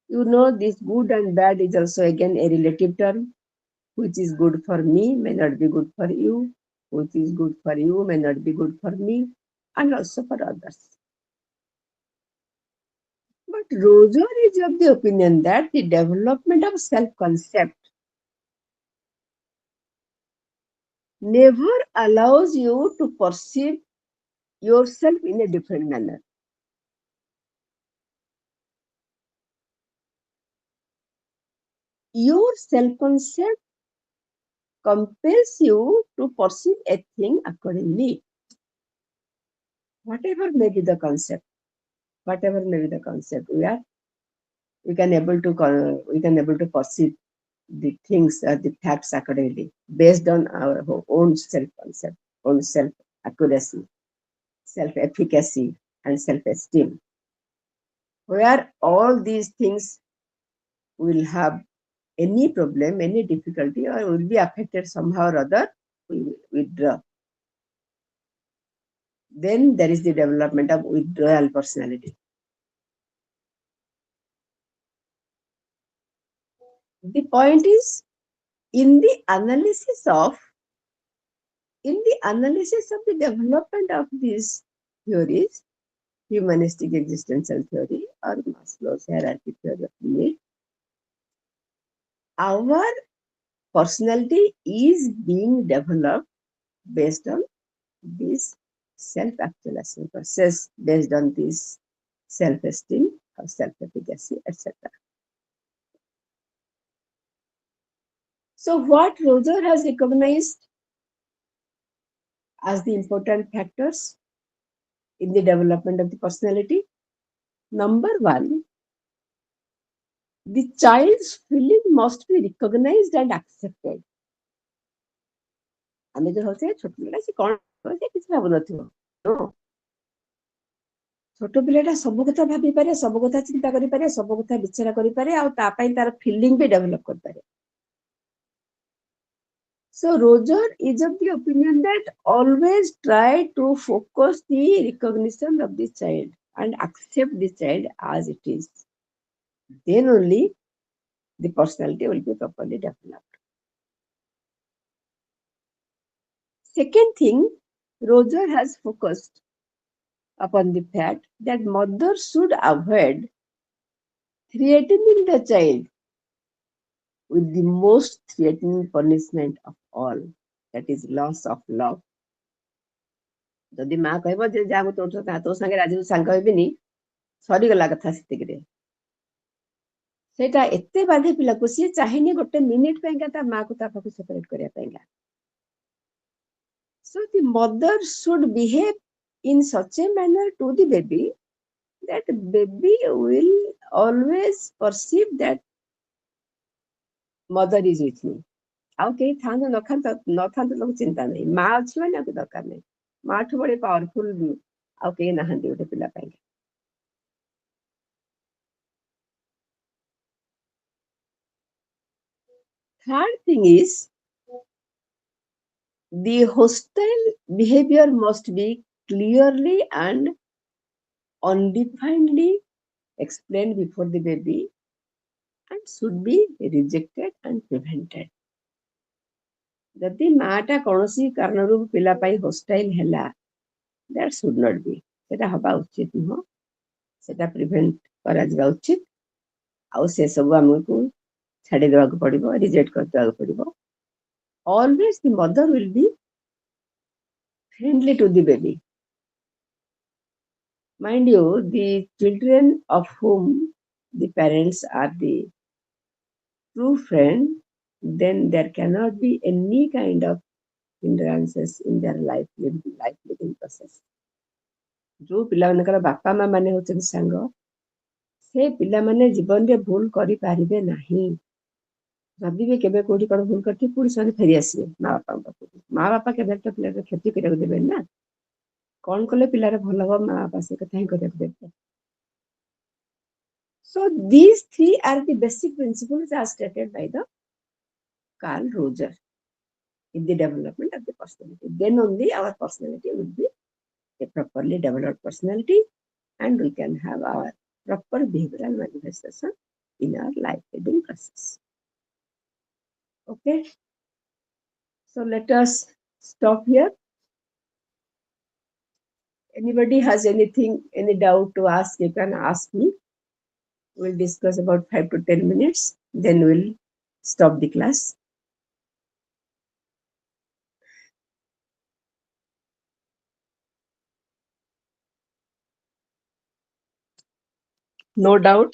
You know, this good and bad is also again a relative term. Which is good for me may not be good for you. Which is good for you may not be good for me and also for others. But Roger is of the opinion that the development of self-concept never allows you to perceive yourself in a different manner. Your self-concept compels you to perceive a thing accordingly. Whatever may be the concept, whatever may be the concept, we can able to perceive the things, the facts accordingly, based on our own self-concept, own self-accuracy, self-efficacy, and self-esteem. Where all these things will have any problem, any difficulty, or will be affected somehow or other, we will withdraw. Then there is the development of withdrawal personality. The point is, in the analysis of the development of these theories, humanistic existential theory or Maslow's hierarchy theory of need, our personality is being developed based on this self-actualization process, based on this self-esteem or self-efficacy, etc. So what Roger has recognized as the important factors in the development of the personality, number one, the child's feeling must be recognized and accepted. ଆମେ ଯୋଉ ହଉଛେ ଛୋଟ ପିଲାଟା ସେ କଣ ସେ କିଛି ଭାବୁନଥିବ, ଛୋଟ ପିଲାଟା ସବୁ କଥା ଭାବିପାରେ, ସବୁ କଥା ଚିନ୍ତା କରିପାରେ, ସବୁ କଥା ବିଚାର କରିପାରେ, ଆଉ ତା ପାଇଁ ତାର ଫିଲିଂ ବି ଡେଭଲପ କରିପାରେ. So Roger is of the opinion that always try to focus the recognition of the child and accept the child as it is. Then only the personality will be properly developed. Second thing, Roger has focused upon the fact that mothers should avoid threatening the child with the most threatening punishment of all, that is loss of love. ଯଦି ମା କହିବ ଯେ ଯାହାକୁ ତୋ ସାଙ୍ଗରେ ଆଜି ସାଙ୍ଗ ହେବିନି, ସରିଗଲା କଥା ସେତିକିରେ, ସେଇଟା ଏତେ ବାଧେ ପିଲାକୁ, ସିଏ ଚାହେଁନି ଗୋଟେ ମିନିଟ ପାଇଁକା ତା ମାକୁ ତା ପାଖକୁ ସେପାରେଟ କରିବା ପାଇଁକା. So the mother should behave in such a manner to the baby that baby will always perceive that mother is with me. ଆଉ କେହି ଥାନ୍ତୁ ନଥାନ୍ତୁ ତାକୁ ଚିନ୍ତା ନାହିଁ, ମା ଅଛି ମାନେ ଆଉ ଦରକାର ନାହିଁ. ମା ଠୁ ବଡ ପାୱାରଫୁଲ ଆଉ କେହି ନାହାନ୍ତି ଗୋଟେ ପିଲା ପାଇଁ. Third thing is, the hostile behavior must be clearly and undefinedly explained before the baby and should be rejected and prevented. ଯଦି ମାଟା କୌଣସି କାରଣରୁ ପିଲା ପାଇଁ ହଷ୍ଟାଇଲ ହେଲା, that should not be, ସେଟା ହବା ଉଚିତ ନୁହଁ, ସେଟା ପ୍ରିଭେଣ୍ଟ କରାଯିବା ଉଚିତ, ଆଉ ସେ ସବୁ ଆମକୁ ଛାଡ଼ିଦେବାକୁ ପଡିବ, ରିଜେକ୍ଟ କରିଦେବାକୁ ପଡିବ. Always the mother will be friendly to the baby. Mind you, the children of whom the parents are the true friend, then there cannot be any kind of hindrances in their life living process. जो ପିଲାମାନଙ୍କର ବାପା ମା ମାନେ ହଉଛନ୍ତି ସାଙ୍ଗ, ସେ ପିଲାମାନେ ଜୀବନରେ ଭୁଲ କରିପାରିବେ ନାହିଁ. ଯଦି ବି କେବେ କୋଉଠି କଣ ଭୁଲ କରିଥିବେ, ପୁଣି ସେମାନେ ଫେରି ଆସିବେ ମା ବାପାଙ୍କ ପାଖକୁ. ମା ବାପା କେବେ ତ ପିଲାର କ୍ଷତି କରିବାକୁ ଦେବେନି ନା. କଣ କଲେ ପିଲାର ଭଲ ହବ, ମା ବାପା ସେ କଥା ହିଁ କରିବାକୁ ଦେବେ. So these three are the basic principles as stated by the Carl Roger in the development of the personality. Then only our personality will be a properly developed personality, and we can have our proper behavioral manifestation in our life leading process. Okay, so let us stop here. Anybody has anything, any doubt to ask, you can ask me. We'll discuss about 5 to 10 minutes, then we'll stop the class. No doubt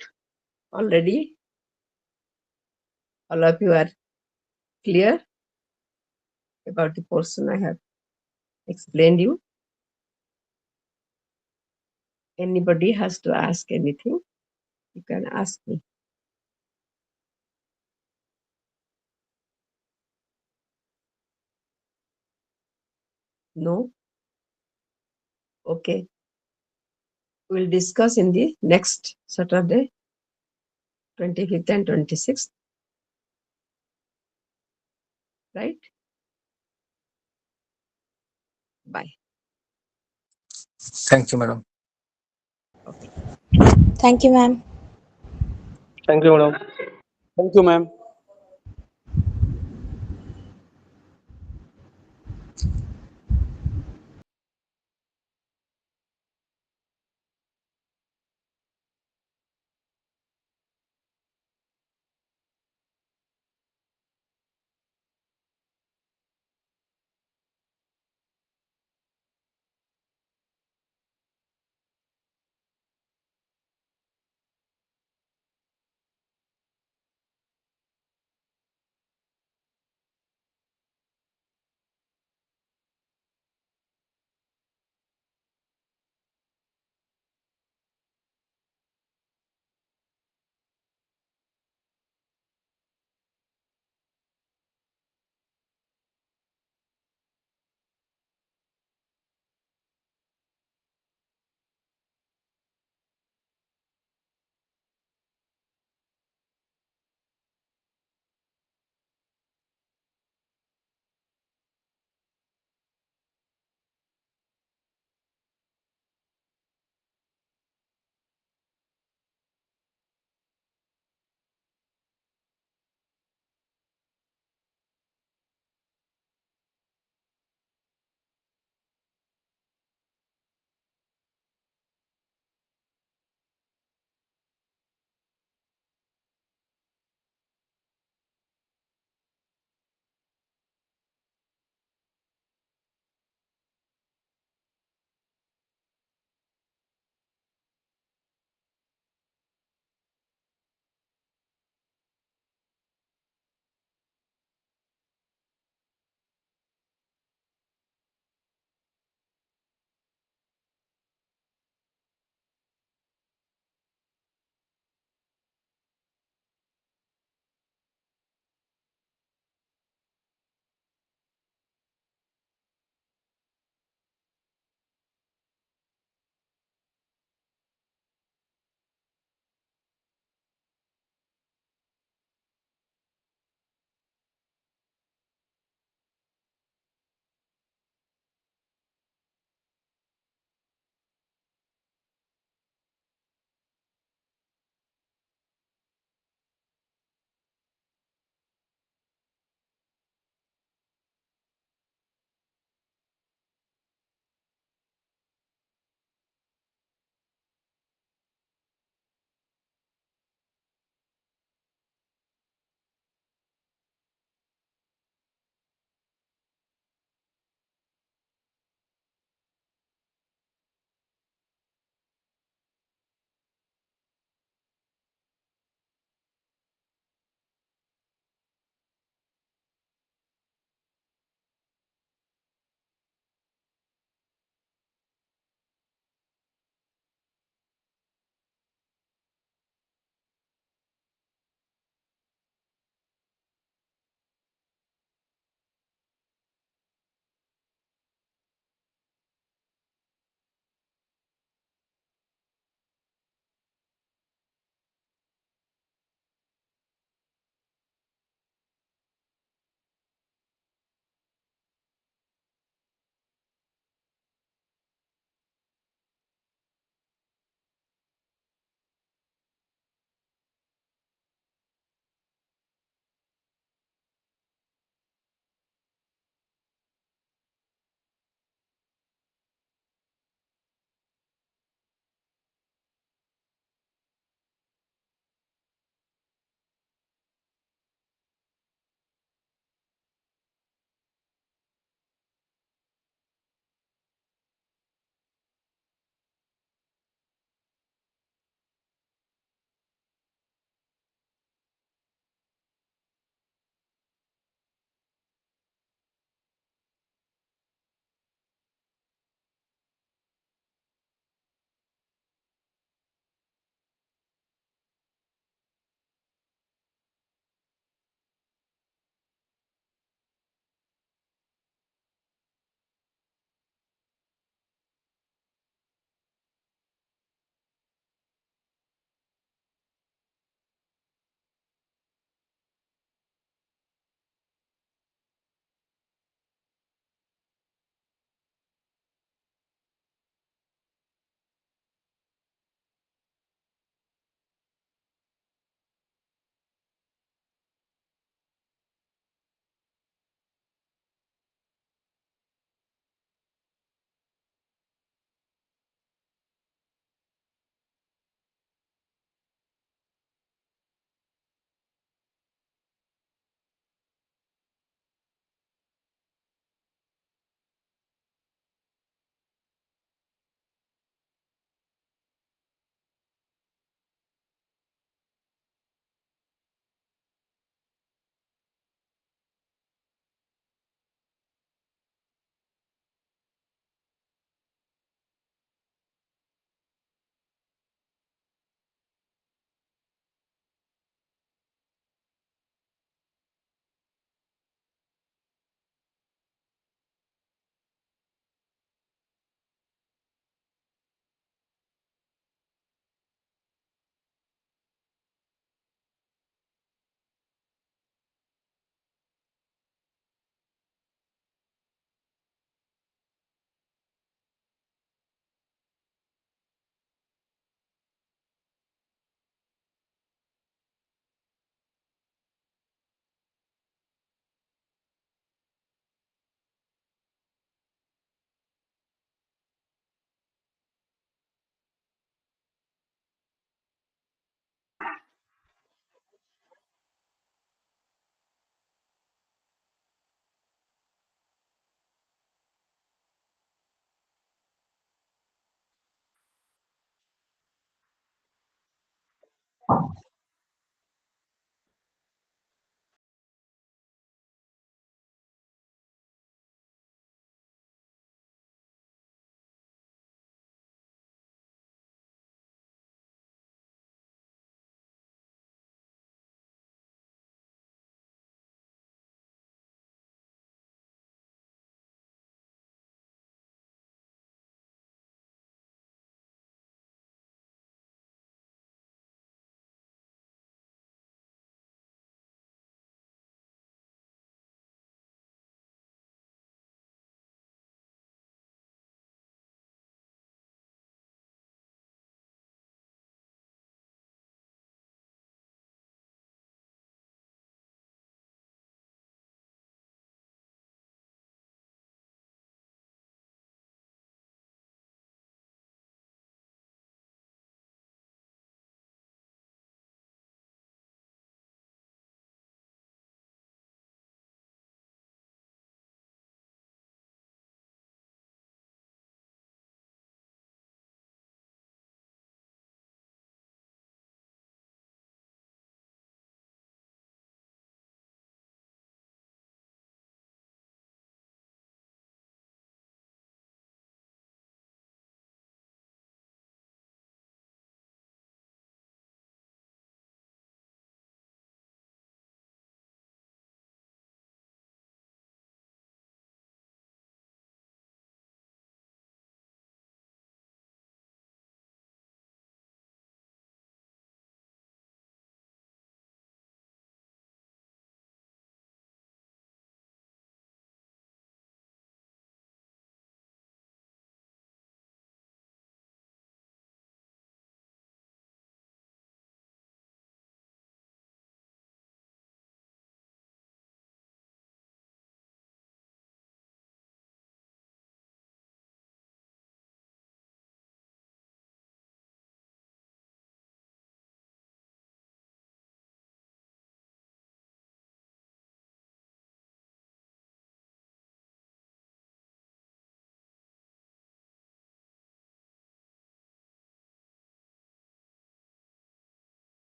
already. All of you are clear about the portion I have explained you. Anybody has to ask anything, you can ask me. No? Okay. We'll discuss in the next Saturday, 25th and 26th. Right? Bye. Thank you, madam. Okay. Thank you, ma'am. Thank you, madam. Thank you, ma'am.